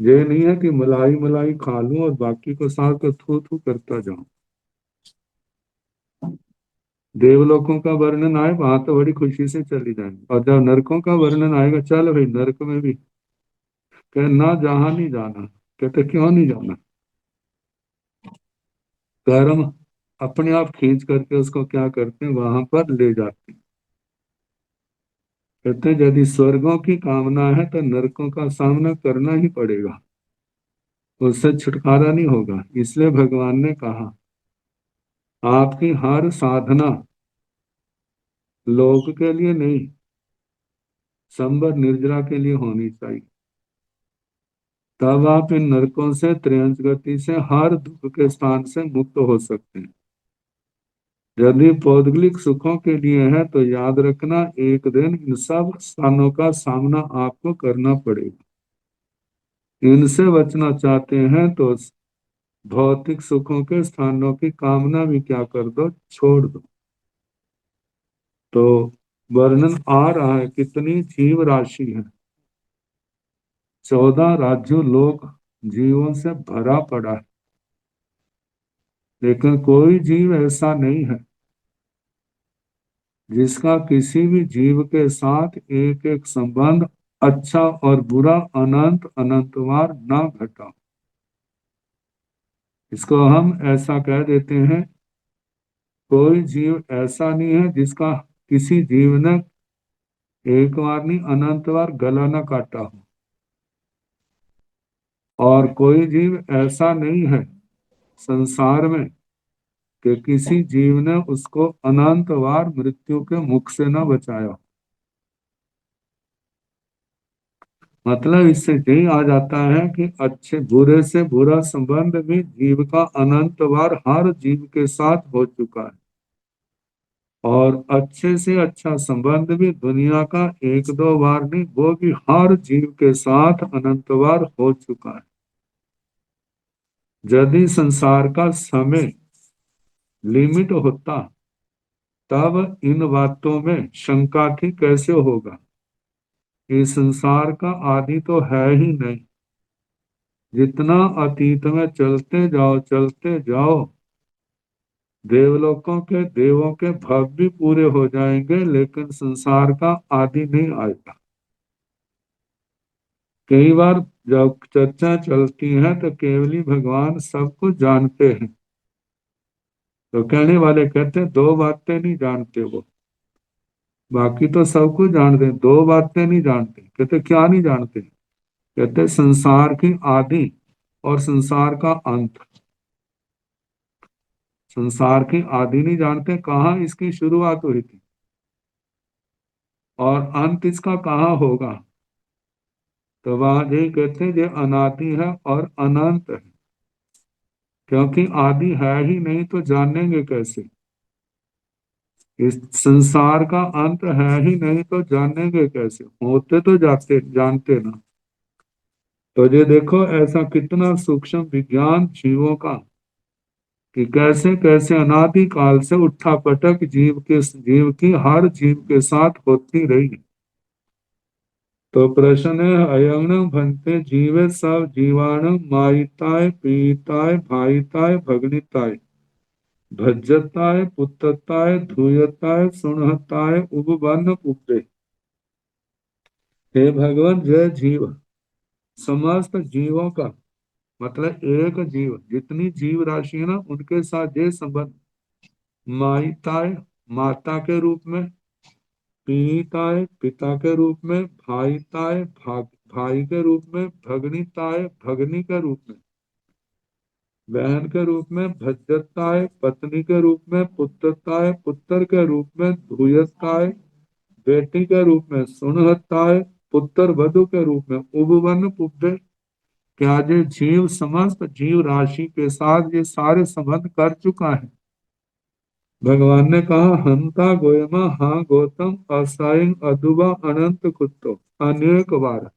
ये नहीं है कि मलाई मलाई खा लूं और बाकी को साथ थू थू करता जाऊं। देवलोकों का वर्णन आए वहां तो बड़ी खुशी से चली जाएंगे, और जब नरकों का वर्णन आएगा, चल भाई नरक में भी, कह ना जहां नहीं जाना। कहते क्यों नहीं जाना? कर्म अपने आप खींच करके उसको क्या करते हैं, वहां पर ले जाते हैं। कहते हैं यदि स्वर्गों की कामना है तो नरकों का सामना करना ही पड़ेगा, उससे छुटकारा नहीं होगा। इसलिए भगवान ने कहा आपकी हर साधना लोक के लिए नहीं, संबर निर्जरा के लिए होनी चाहिए। तब आप इन नरकों से, त्रयंश गति से, हर दुख के स्थान से मुक्त हो सकते हैं। यदि पौद्गलिक सुखों के लिए है तो याद रखना एक दिन इन सब स्थानों का सामना आपको करना पड़ेगा। इनसे बचना चाहते हैं तो भौतिक सुखों के स्थानों की कामना भी क्या कर दो, छोड़ दो। तो वर्णन आ रहा है कितनी जीव राशि है, 14 राज्यों लोक जीवों से भरा पड़ा है, लेकिन कोई जीव ऐसा नहीं है जिसका किसी भी जीव के साथ एक एक संबंध अच्छा और बुरा अनंत अनंतवार ना घटा। इसको हम ऐसा कह देते हैं, कोई जीव ऐसा नहीं है जिसका किसी जीव ने एक बार नहीं अनंत बार गला न काटा हो, और कोई जीव ऐसा नहीं है संसार में कि किसी जीव ने उसको अनंत बार मृत्यु के मुख से न बचाया। मतलब इससे यही आ जाता है कि अच्छे बुरे से बुरा संबंध भी जीव का अनंत बार हर जीव के साथ हो चुका है, और अच्छे से अच्छा संबंध भी दुनिया का एक दो बार नहीं, वो भी हर जीव के साथ अनंत बार हो चुका है। यदि संसार का समय लिमिट होता तब इन बातों में शंका की कैसे होगा। इस संसार का आदि तो है ही नहीं, जितना अतीत में चलते जाओ देवलोकों के देवों के भव भी पूरे हो जाएंगे, लेकिन संसार का आदि नहीं आएगा। कई बार जब चर्चा चलती है तो केवली भगवान सब कुछ जानते हैं, तो कहने वाले कहते हैं दो बातें नहीं जानते वो, बाकी तो सब कुछ जानते हैं, दो बातें नहीं जानते। कहते क्या नहीं जानते? कहते संसार की आदि और संसार का अंत। संसार की आदि नहीं जानते, कहाँ इसकी शुरुआत हुई थी, और अंत इसका कहाँ होगा। तो वहां यही कहते हैं ये अनादि है और अनंत है, क्योंकि आदि है ही नहीं तो जानेंगे कैसे। इस संसार का अंत है ही नहीं तो जानेंगे कैसे, होते तो जाते जानते ना। तो ये देखो ऐसा कितना सूक्ष्म विज्ञान जीवों का, कि कैसे कैसे अनादि काल से उठा पटक जीव की हर जीव के साथ होती रही। तो प्रश्न है, अयंग भंते जीवे सब जीवाण मायिताय पीताय भाईताय भगनिताय भज्जताय पुत्रताय धूयताय सुनहताय उपवन पुत्रे। हे भगवान, जय जीव समस्त जीवों का मतलब एक जीव, जितनी जीव राशि है ना उनके साथ ये संबंध, माहिताय माता के रूप में, पिताय पिता के रूप में, भाईताय भाई के रूप में, भगनीताय भगनी के रूप में, बहन के रूप में, भज्जताय पत्नी के रूप में, पुत्रताय पुत्र के रूप में, धूयताय बेटी के रूप में, सुनहताय पुत्र वधु के रूप में, उपवन पुब्बे। क्या ये जीव समस्त जीव राशि के साथ ये सारे संबंध कर चुका है। भगवान ने कहा, हंता गोयमा हाँ गौतम असाइं अदुबा अनंत कुत्तो, अनेक बार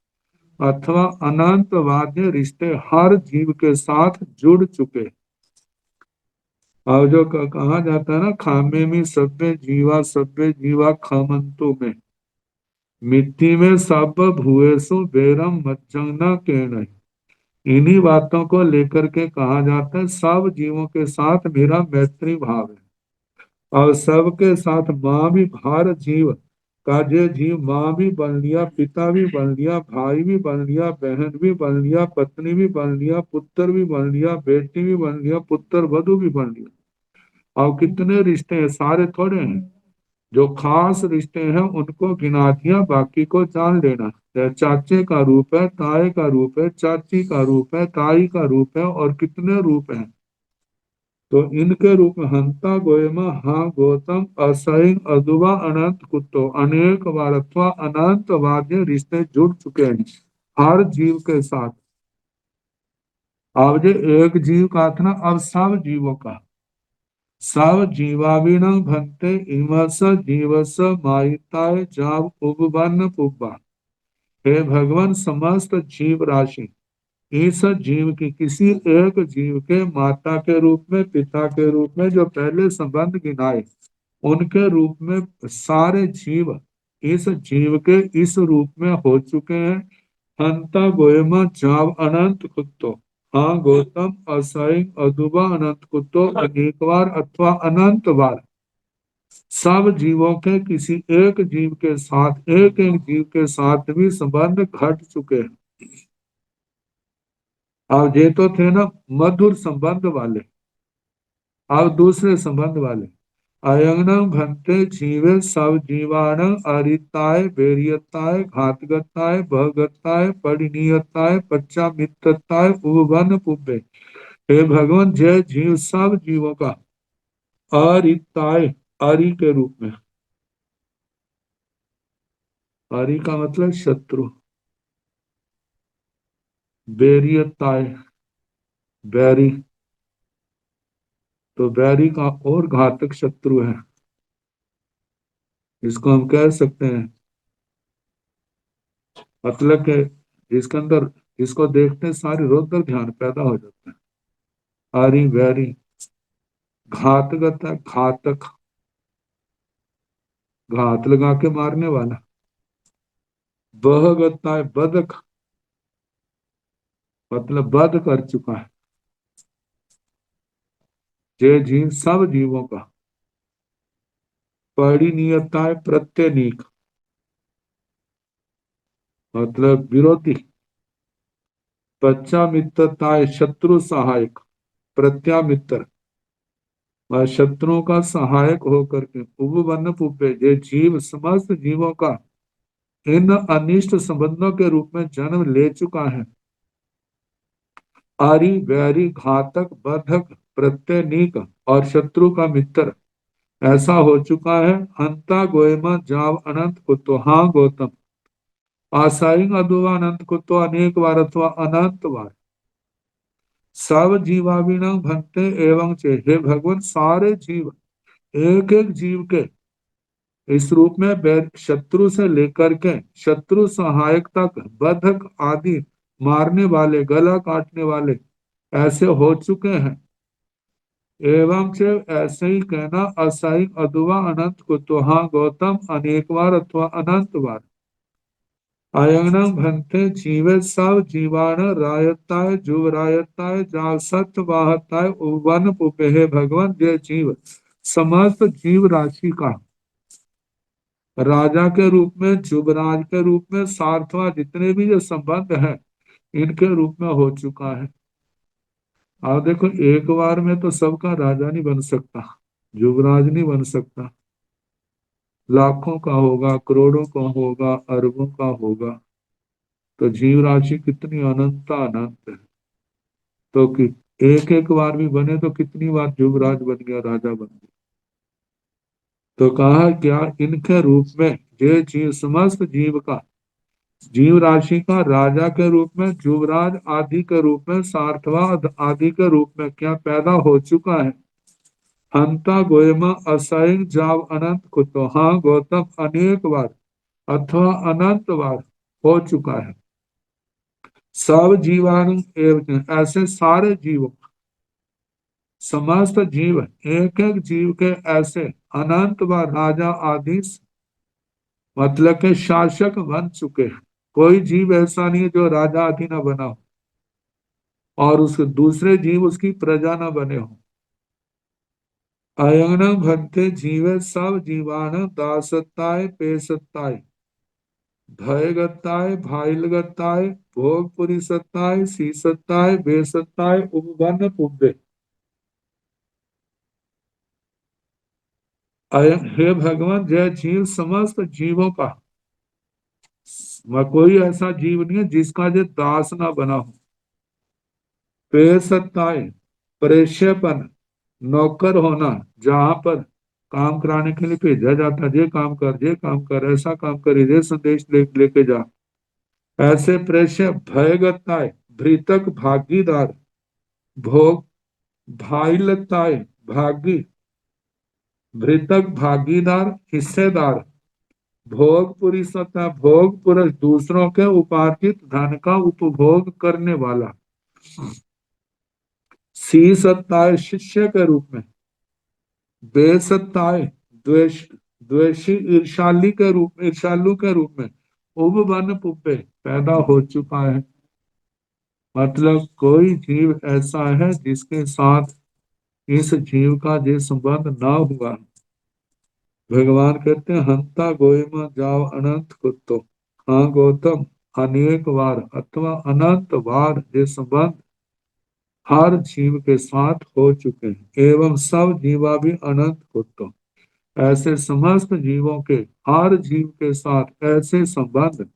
अथवा अनंत वाद्य रिश्ते हर जीव के साथ जुड़ चुके। और जो कहा जाता है ना, खामे में सभ्य जीवा खामंतु में, मिट्टी में सब भूएसु बेरम मज्जंगना के नहीं। इन्हीं बातों को लेकर के कहा जाता है सब जीवों के साथ मेरा मैत्री भाव है। और सबके साथ माँ भी, हर जीव का ये जीव माँ भी बन लिया, पिता भी बन लिया, भाई भी बन लिया, बहन भी बन लिया, पत्नी भी बन लिया, पुत्र भी बन लिया, बेटी भी बन लिया, पुत्र वधु भी बन लिया। और कितने रिश्ते हैं, सारे थोड़े हैं। जो खास रिश्ते हैं उनको गिना दिया, बाकी को जान लेना। चाचे का रूप है, ताए का रूप है, चाची का रूप है, ताई का रूप है, और कितने रूप हैं। तो इनके रूप में हंता गोयमा हाँ गौतम असहिं अदुबा अनंत कुत्तो, अनेक बार अथवा अनंत वाद्य रिश्ते जुड़ चुके हैं हर जीव के साथ। अब जो एक जीव का था ना, अब सब जीवों का, सब जीवाविण भंते इमस जीवस मायिताय जाव उपवन पुब्बा। हे भगवान, समस्त जीव राशि इस जीव की किसी एक जीव के माता के रूप में, पिता के रूप में जो पहले संबंध गिनाए उनके रूप में सारे जीव इस जीव के इस रूप में हो चुके हैं। हंता गोयमा जाव अनंत कुत्तो, हाँ गौतम असाई अदुबा अनंत कुत्तो, अनेक बार अथवा अनंत बार सब जीवों के किसी एक जीव के साथ, एक एक जीव के साथ भी संबंध घट चुके हैं। अब ये तो थे ना मधुर संबंध वाले, अब दूसरे संबंध वाले। अयंगन भंते जीवे सब जीवाण अरिताय बेरियताय घातगताय भगताय परिणीयताय पच्चा मित्रताय उपवन पुब्बे। हे भगवान, जय जीव सब जीवों का अरिताय, अरि के रूप में, अरि का मतलब शत्रु, बेरियताय बैरी, तो बैरी का और घातक शत्रु है। इसको हम कह सकते हैं मतलब के जिसके अंदर, जिसको देखते सारी रौद्र ध्यान पैदा हो जाता है। आरी वैरी, घातगत है घातक, घात लगा के मारने वाला। बहगता है बदक, मतलब वध कर चुका है। जय जीव सब जीवों का परिणीयता है प्रत्यनीक, मतलब विरोधी। पच्चा मित्रता है शत्रु सहायक, प्रत्यामित्र और शत्रुओं का सहायक होकर के उपवन पुब्बे, ये जीव समस्त जीवों का इन अनिष्ट संबंधों के रूप में जन्म ले चुका है। आरी वैरी घातक बधक प्रत्यनीक और शत्रु का मित्र ऐसा हो चुका है। हंता गोयमा जाव अनंत कुतो, हाँ गौतम आसाइंग अदुआ अनंत कुतो, अनेक बार अथवा अनंत बार सब जीवाविण भंते एवं चे। हे भगवान, सारे जीव एक एक जीव के इस रूप में शत्रु से लेकर के शत्रु सहायक तक, बधक आदि मारने वाले, गला काटने वाले ऐसे हो चुके हैं। एवं से ऐसे ही कहना असाई अदुआ अनंत को, तो हाँ गौतम अनेक बार अथवा अनंत बार अयंगनं भन्ते जीवे सब जीवान रायताय जुव रायताय जाल सत्य वाहताय उवन पुपे। हे भगवान, ये जीव समस्त जीव राशि का राजा के रूप में, जुबराज के रूप में, सारथवा जितने भी ये संबंध है इनके रूप में हो चुका है। आप देखो, एक बार में तो सबका राजा नहीं बन सकता, युवराज नहीं बन सकता, लाखों का होगा, करोड़ों का होगा, अरबों का होगा। तो जीव राशि कितनी अनंत अनंत है। तो कि एक एक बार भी बने तो कितनी बार युवराज बन गया, राजा बन गया। तो कहा क्या, इनके रूप में ये जीव समस्त जीव का, जीव राशि का राजा के रूप में, युवराज आदि के रूप में, सार्थवा आदि के रूप में क्या पैदा हो चुका है। हंता गोयमा असंग जाव अनंत कुतो। हाँ गौतम, अनेक बार अथवा अनंत बार हो चुका है। सब जीवाणु एवं, ऐसे सारे जीवों, समस्त जीव, एक एक जीव के ऐसे अनंत बार राजा आदि, मतलब के शासक बन चुके हैं। कोई जीव ऐसा नहीं है जो राजा आदि ना बना हो और उसके दूसरे जीव उसकी प्रजा ना बने हो। अयंगन भंते जीवे सब जीवान दासत्ताय पेसत्ताय भयगत्ताय भाइलगत्ताय भोगपुरी सत्ताय सीसत्ताय बेसत्ताय उपवन पुब्बे। हे भगवान, जय जीव समस्त जीवों का, कोई ऐसा जीव नहीं है जिसका जो दास ना बना हो। पेसत्ताय, प्रेष्यपन, नौकर होना, जहां पर काम कराने के लिए भेजा जाता है, ये काम कर, ये काम कर, ऐसा काम कर, ये संदेश लेके जा, ऐसे प्रेष्य। भयगताय, भृतक भागीदार, भोग भाईलताय, भागी, भृतक भागीदार हिस्सेदार, भोगपुरी सत्ता, भोग पुरुष, दूसरों के उपार्जित धन का उपभोग करने वाला। सी सत्ताय, शिष्य के रूप में। बेसत्ताय, द्वेष, द्वेषी, ईर्षालु के रूप में। उपवन पुप्पे, पैदा हो चुका है। मतलब कोई जीव ऐसा है जिसके साथ इस जीव का जो संबंध ना हुआ। भगवान कहते हैं, हंता गोयमा जाव अनंत कुत्तो। हाँ गौतम, अनेक बार अथवा अनंत बार ये संबंध हर जीव के साथ हो चुके हैं। एवं सब जीवा भी अनंत कुत्तो, ऐसे समस्त जीवों के, हर जीव के साथ ऐसे संबंध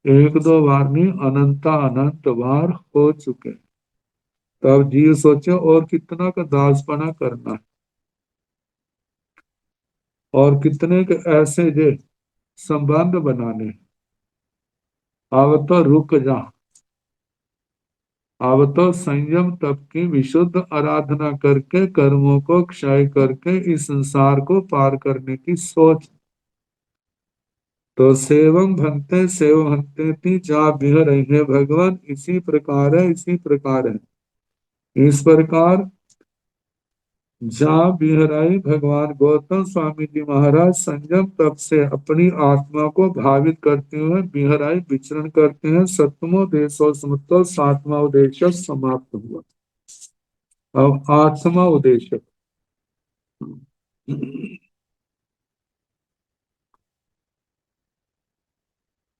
एक दो बार नहीं, अनंता अनंत बार हो चुके हैं। तब जीव सोचो और कितना का दासपना करना है, और कितने के ऐसे जे संबंध बनाने। अब तो रुक जा, अब तो संयम तप की विशुद्ध आराधना करके, कर्मों को क्षय करके इस संसार को पार करने की सोच। तो सेवम भंते सेव भंते ती जा बिह रही है। भगवान इसी प्रकार है, इसी प्रकार है, इस प्रकार जहाँ बिहराई भगवान गौतम स्वामी जी महाराज संयम तप से अपनी आत्मा को भावित करते हुए बिहराई विचरण करते हैं। सप्तमो देशो समतो, सातवां उद्देश्य समाप्त हुआ। अब आठवां उद्देश्य।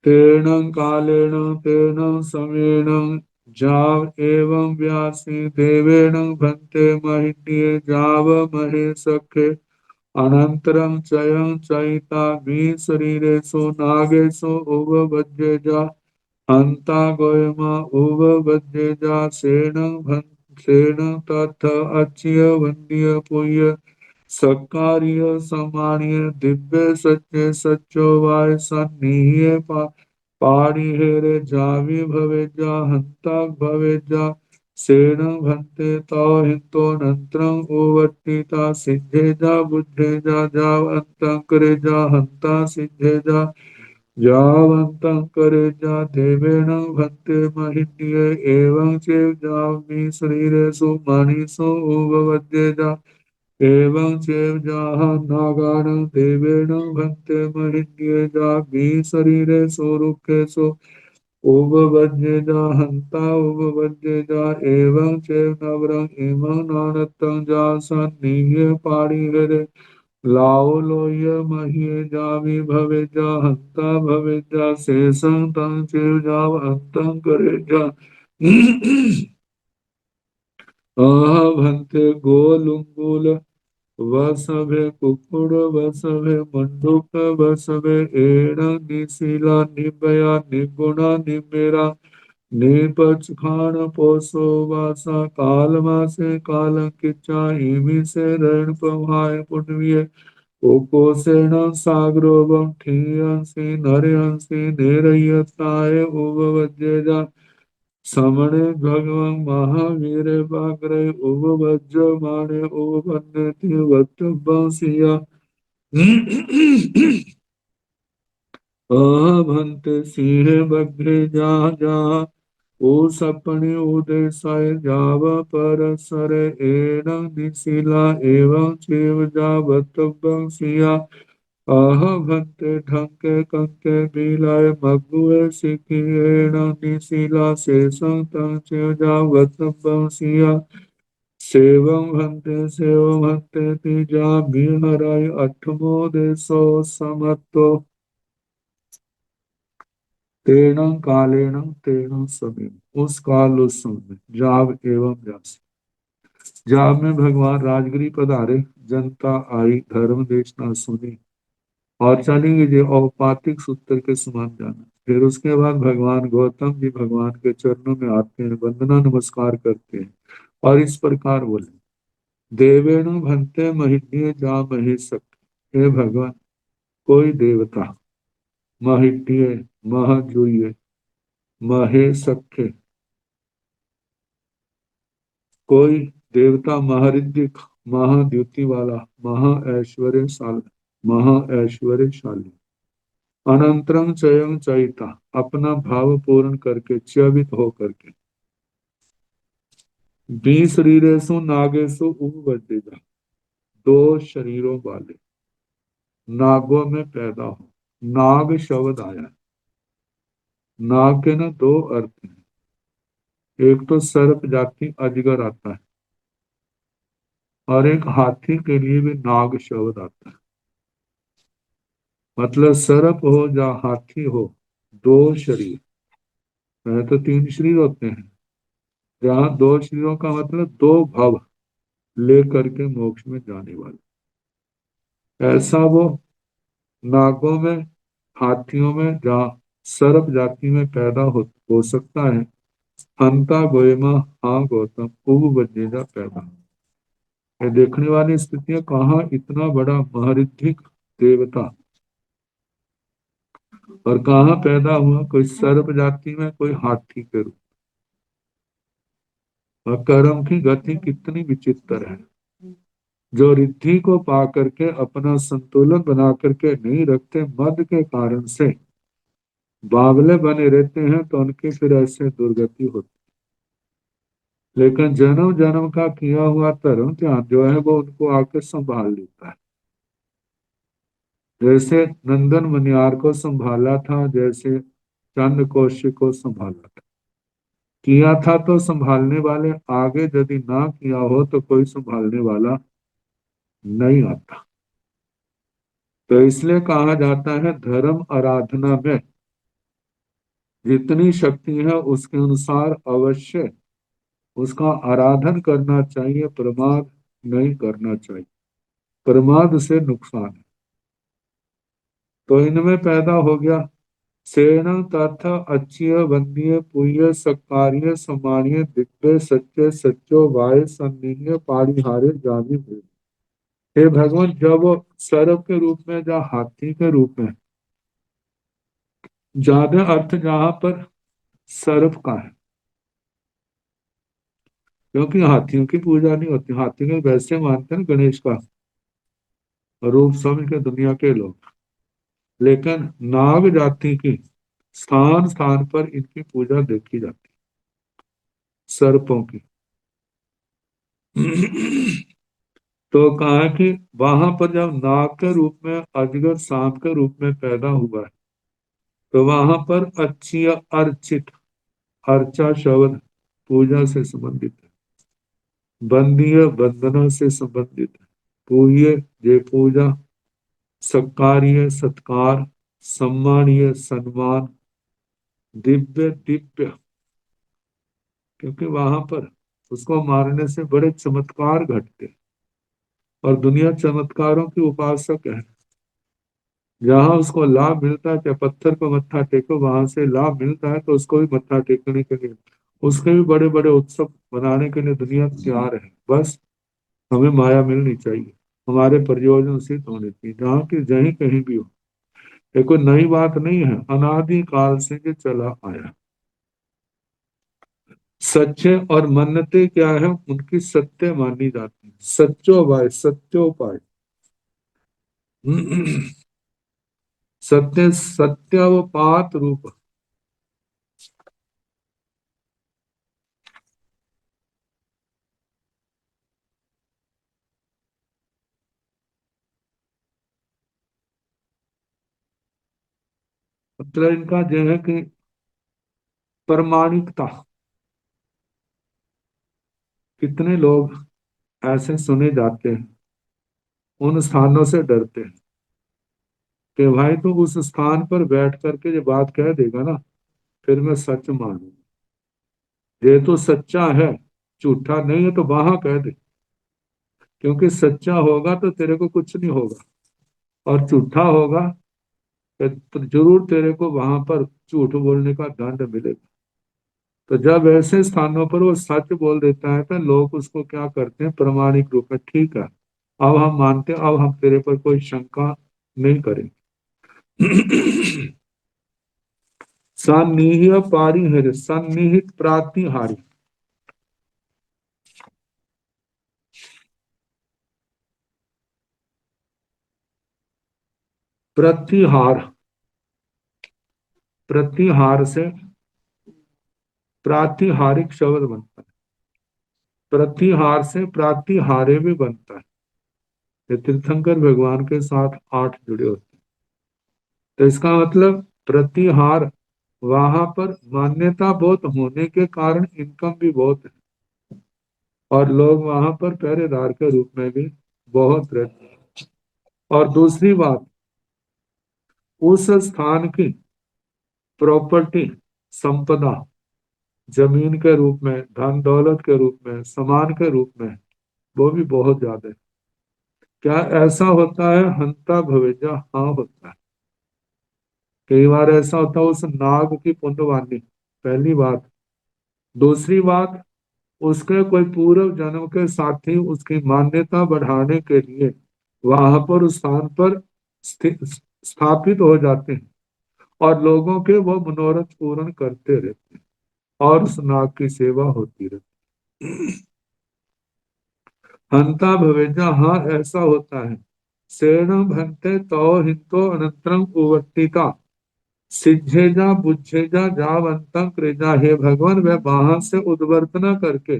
तेन कालेन तेन समेन जाव एवं व्यासी देवेन भन्ते महिन्ये जाव महे सखे। अनंतरं चयं चयिता मी शरीरेषु नागेषु उवभज्येजा। हंता गोयमा उवभज्येजा सेन तथ अच्य वन्य पुय सत्कार्य सम्मानीय दिव्य सच्चे सच्चो वाय सन्निह्य पाणी हेरे जावि भवेजा हंता भवेजा। सेन भन्ते तो हिंतो नंत्रं ओवट्टिता सिद्धेजा बुद्धेजा जाव अंतं करेजा हंता सिद्धेजा जावन्तं करेजा देवेन भन्ते महिन्ये एवं चेव जावमि शरीरेषु मणिषु उववद्येजा। एवं चैव जहाँ नागानं देवेण भक्ते महिन्ये जाग्नि शरीरे स्वरूपेषु उपवज्येजा हन्ता उपवज्येजा एवं चैव नवरं इमं नानतं जा सन्निह्य पाणिहरे लाओ लोह्य मह्ये जामि भवे जा हन्ता भवे जा शेषं तं चैव जाव अन्तं करे जा आह भन्ते गोलुंगुल वसभे कुकुड़ वसभे मंडूक वसभे एण निशिला निबया निगुणा निमेरा निपच खान पोसो वासा काल मासे काल किच्चा हिमि से रण पवाय पुण्य कोकोसेन सागरोवं ठियंसि नरयंसि निरयताय उववज्जेजा समणे भगवं महावीर वाग्रे उपवज्रमाणे उपपन्नति वक्तव्यंसिया भंते सिंह बग्रे जा जा ओ सपने उदयसाय जाव पर सर एण निशिला एवं चेव जावतव्यंसिया आह भंते ढंके कंके बिलाय मगुए सिखिएण निशिला शेषं तं चेव जावतव्यंसिया सेवं भंते तिजा बिहराय अठमो देशो समत्तो तेणं कालेन तेणं समय उस काल उस समय जाग एवं व्यास जाग में भगवान राजगिरी पधारे जनता आई धर्म देशना सुनी और चलेंगे जो औपातिक सूत्र के समान जाना फिर उसके बाद भगवान गौतम जी भगवान के चरणों में आते हैं वंदना नमस्कार करते हैं और इस प्रकार बोले देवेणु भंते महिष्य जा महेशक हे भगवान कोई देवता महिष्य महाजुय महेशक कोई देवता महारिद्धिक महाद्युति वाला महा ऐश्वर्यशाली अनंतरं चयं चयिता अपना भाव पूर्ण करके च्यवित हो करके 20 शरीरेशु नागेशु उपवजेगा 2 शरीरों वाले नागों में पैदा हो नाग शब्द आया नाग के ना 2 अर्थ हैं एक तो सर्प जाति अजगर आता है और एक हाथी के लिए भी नाग शब्द आता है मतलब सर्प हो या हाथी हो 2 शरीर पहले तो 3 शरीर होते हैं जहाँ 2 शरीरों का मतलब 2 भव लेकर के मोक्ष में जाने वाले ऐसा वो नागों में हाथियों में जहाँ सर्प जाति में पैदा हो सकता है हंता गोयमा हाँ गौतम उब बजेगा पैदा ये देखने वाली स्थितियां कहाँ इतना बड़ा महरिद्धिक देवता और कहाँ पैदा हुआ कोई सर्प जाति में कोई हाथी के रूप और कर्म की गति कितनी विचित्र है जो रिद्धि को पा करके अपना संतुलन बना करके नहीं रखते मद के कारण से बावले बने रहते हैं तो उनकी फिर ऐसे दुर्गति होती लेकिन जन्म जन्म का किया हुआ धर्म ध्यान जो है वो उनको आके संभाल लेता है जैसे नंदन मनियार को संभाला था जैसे चंद कौशिक को संभाला था किया था तो संभालने वाले आगे यदि ना किया हो तो कोई संभालने वाला नहीं आता तो इसलिए कहा जाता है धर्म आराधना में जितनी शक्ति है उसके अनुसार अवश्य उसका आराधन करना चाहिए प्रमाद नहीं करना चाहिए प्रमाद से नुकसान है तो इनमें पैदा हो गया सेना तथा अच्छिय वंदीय पुण्य सत्कार्य सम्मानीय दिव्य सच्चे सच्चो वाय सन्नीय पारिहारे जानी हुए हे भगवान जब वो सर्प के रूप में या हाथी के रूप में ज्यादा अर्थ जहां पर सर्प का है क्योंकि हाथियों की पूजा नहीं होती हाथी के वैसे मानते हैं गणेश का रूप समझ के दुनिया के लोग लेकिन नाग जाति की स्थान स्थान पर इनकी पूजा देखी जाती सर्पों की तो कहा कि वहां पर जब नाग के रूप में, अजगर सांप के रूप में पैदा हुआ है, तो वहां पर अच्छी अर्चित, अर्चा शब्द पूजा से संबंधित है, वंदनीय वंदना से संबंधित है, पूज्य ये पूजा, सत्कार्य सत्कार, सम्मानीय सम्मान, दिव्य दिव्य, क्योंकि वहां पर उसको मारने से बड़े चमत्कार घटते हैं और दुनिया चमत्कारों की उपासक है। जहां उसको लाभ मिलता है, चाहे पत्थर को मत्था टेको, वहां से लाभ मिलता है तो उसको भी मत्था टेकने के लिए, उसके भी बड़े बड़े उत्सव मनाने के लिए दुनिया तैयार है। बस हमें माया मिलनी चाहिए, हमारे प्रयोजन सिद्ध होने चाहिए, जहाँ की जहीं कहीं भी हो। ये कोई नई बात नहीं है, अनादि काल से ये चला आया। सच्चे और मन्नते क्या है, उनकी सत्य मानी जाती है, सच्चोपाय सत्योपाय। सत्य सत्यावपात रूप। मतलब इनका जो है कि प्रमाणिकता, कितने लोग ऐसे सुने जाते हैं, उन स्थानों से डरते हैं कि भाई तो उस स्थान पर बैठ करके जो बात कह देगा ना, फिर मैं सच मानूंगा। ये तो सच्चा है, झूठा नहीं है तो वहां कह दे, क्योंकि सच्चा होगा तो तेरे को कुछ नहीं होगा, और झूठा होगा तो जरूर तेरे को वहां पर झूठ बोलने का दंड मिलेगा। तो जब ऐसे स्थानों पर वो सच बोल देता है तो लोग उसको क्या करते हैं, प्रमाणिक रूप में, ठीक है अब हम मानते हैं, अब हम तेरे पर कोई शंका नहीं करेंगे। सन्निहित पारिहर, सन्निहित प्रातिहारी। प्रतिहार, प्रतिहार से प्रातिहारिक शब्द बनता है, प्रतिहार से प्रातिहार्य भी बनता है। ये तीर्थंकर भगवान के साथ 8 जुड़े होते हैं, तो इसका मतलब प्रतिहार, वहां पर मान्यता बहुत होने के कारण इनकम भी बहुत है, और लोग वहां पर पहरेदार के रूप में भी बहुत रहते हैं। और दूसरी बात, उस स्थान की प्रॉपर्टी, संपदा, जमीन के रूप में, धन दौलत के रूप में, सामान के रूप में, वो भी बहुत ज्यादा है। क्या ऐसा होता है, हंता भवेजा, हाँ होता है। कई बार ऐसा होता है, उस नाग की पुण्यवानी, पहली बात। दूसरी बात, उसके कोई पूर्व जन्म के साथी उसकी मान्यता बढ़ाने के लिए वहां पर उस स्थान पर स्थापित हो जाते हैं, और लोगों के वो मनोरथ पूर्ण करते रहते हैं, और उस नाग की सेवा होती रहती। हंता भवेजा, हाँ ऐसा होता है। शरणं भंते तो हिंतो अनंतरं उवर्तिता, सिद्धेजा बुद्धेजा जावंतं कृजा। हे भगवान, वह वहां से उद्वर्तना करके,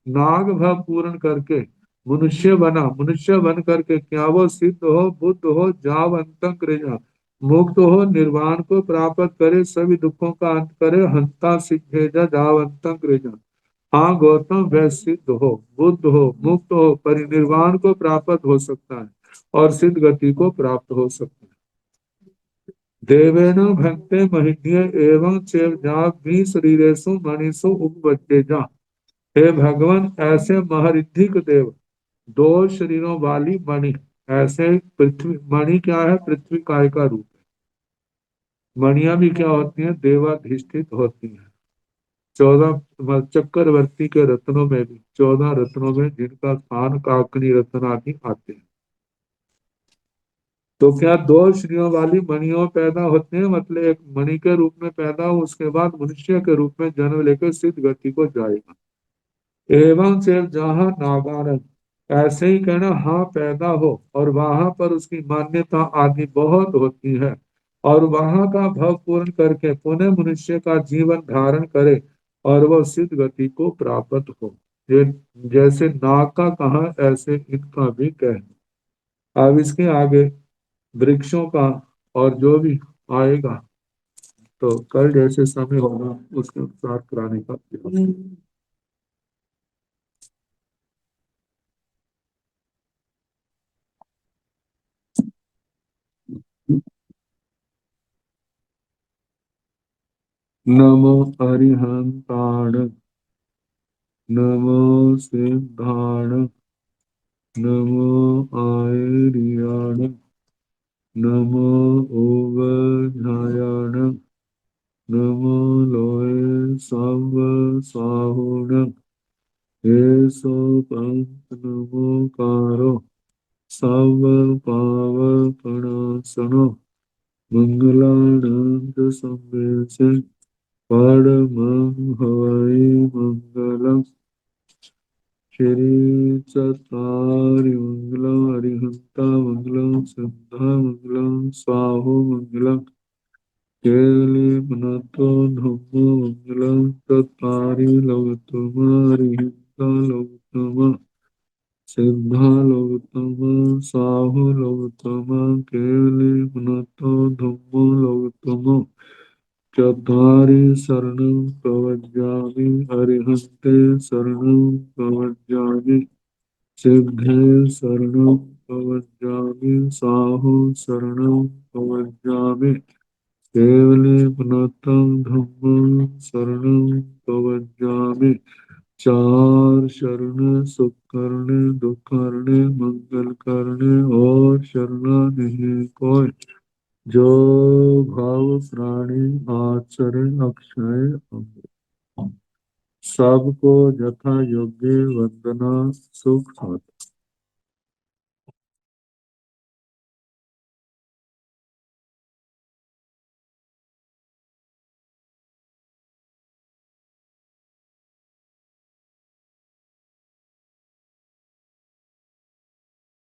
नाग भाव पूर्ण करके मनुष्य बना, मनुष्य बन करके क्या वो सिद्ध हो, बुद्ध हो, जावंतं कृजा, मुक्त हो, निर्वाण को प्राप्त करे, सभी दुखों का अंत करे। हंता सिद्धेजा जावंतं कृजा। हाँ गौतम, वह सिद्ध हो, बुद्ध हो, मुक्त हो, परिनिर्वाण को प्राप्त हो सकता है, और सिद्ध गति को प्राप्त हो सकता है। देवेन भक्ते महिध्य एवं चेवजाभि शरीरेषु मणिषु उपपद्येजा। हे भगवान, ऐसे महरिद्धिक देव, 2 शरीरों वाली मणि, ऐसे पृथ्वी, मणि क्या है, पृथ्वी काय का रूप है। मणियां भी क्या होती हैं, देवाधिष्ठित होती हैं। 14 चक्रवर्ती के रत्नों में भी, 14 रत्नों में जिनका स्थान काकनी रत्न आदि आते हैं। तो क्या 2 श्रीयों वाली मणियों पैदा होते हैं, मतलब एक मणि के रूप में पैदा हो, उसके बाद मनुष्य के रूप में जन्म लेकर सिद्ध गति को जाएगा। एवं से जहाँ नागानंद, ऐसे ही कहना, हाँ पैदा हो, और वहां पर उसकी मान्यता आदि बहुत होती है, और वहां का भव पूर्ण करके पुनः मनुष्य का जीवन धारण करे, और वह सिद्ध गति को प्राप्त हो। ये जैसे नाक का कहा ऐसे इनका भी कहना। अब इसके आगे वृक्षों का और जो भी आएगा तो कल जैसे समय होगा उसके अनुसार कराने का प्रयास। नमो अरिहंताण, नमो सिद्धाण, नमो आयर्याण, नमो ओवज्ञायाण, नमो लोय सव साहुण, एसो पंत नमोकारो सव पावपणासनो, मंगलानंद संवेशे परमं हवै मंगलम्। श्री चत्वारि मंगलम् अरिहंता मंगलम् सिद्धा मंगलम् स्वाहो मंगलम् केवले पुनतो धम्मो मंगलम् चत्वारि लोकोत्तम अरिहंता लोकोत्तम सिद्धा लोकोत्तम स्वाहो लोकोत्तम केवले पुनतो धम्मो लोकोत्तम चत्वारि शरणं प्रवज्जामि अरिहन्ते शरणं प्रवज्जामि सिद्धे शरणं प्रवज्जामि साहो शरणं प्रवज्जामि केवले पुनतं धम्मं शरणं प्रवज्जामि चार शरण सुख करने दुख करने मंगल करने और शरणा नहीं कोई जो भाव प्राणी आचरण अक्षय अमृत। सबको यथा योग्य वंदना सुख साथ।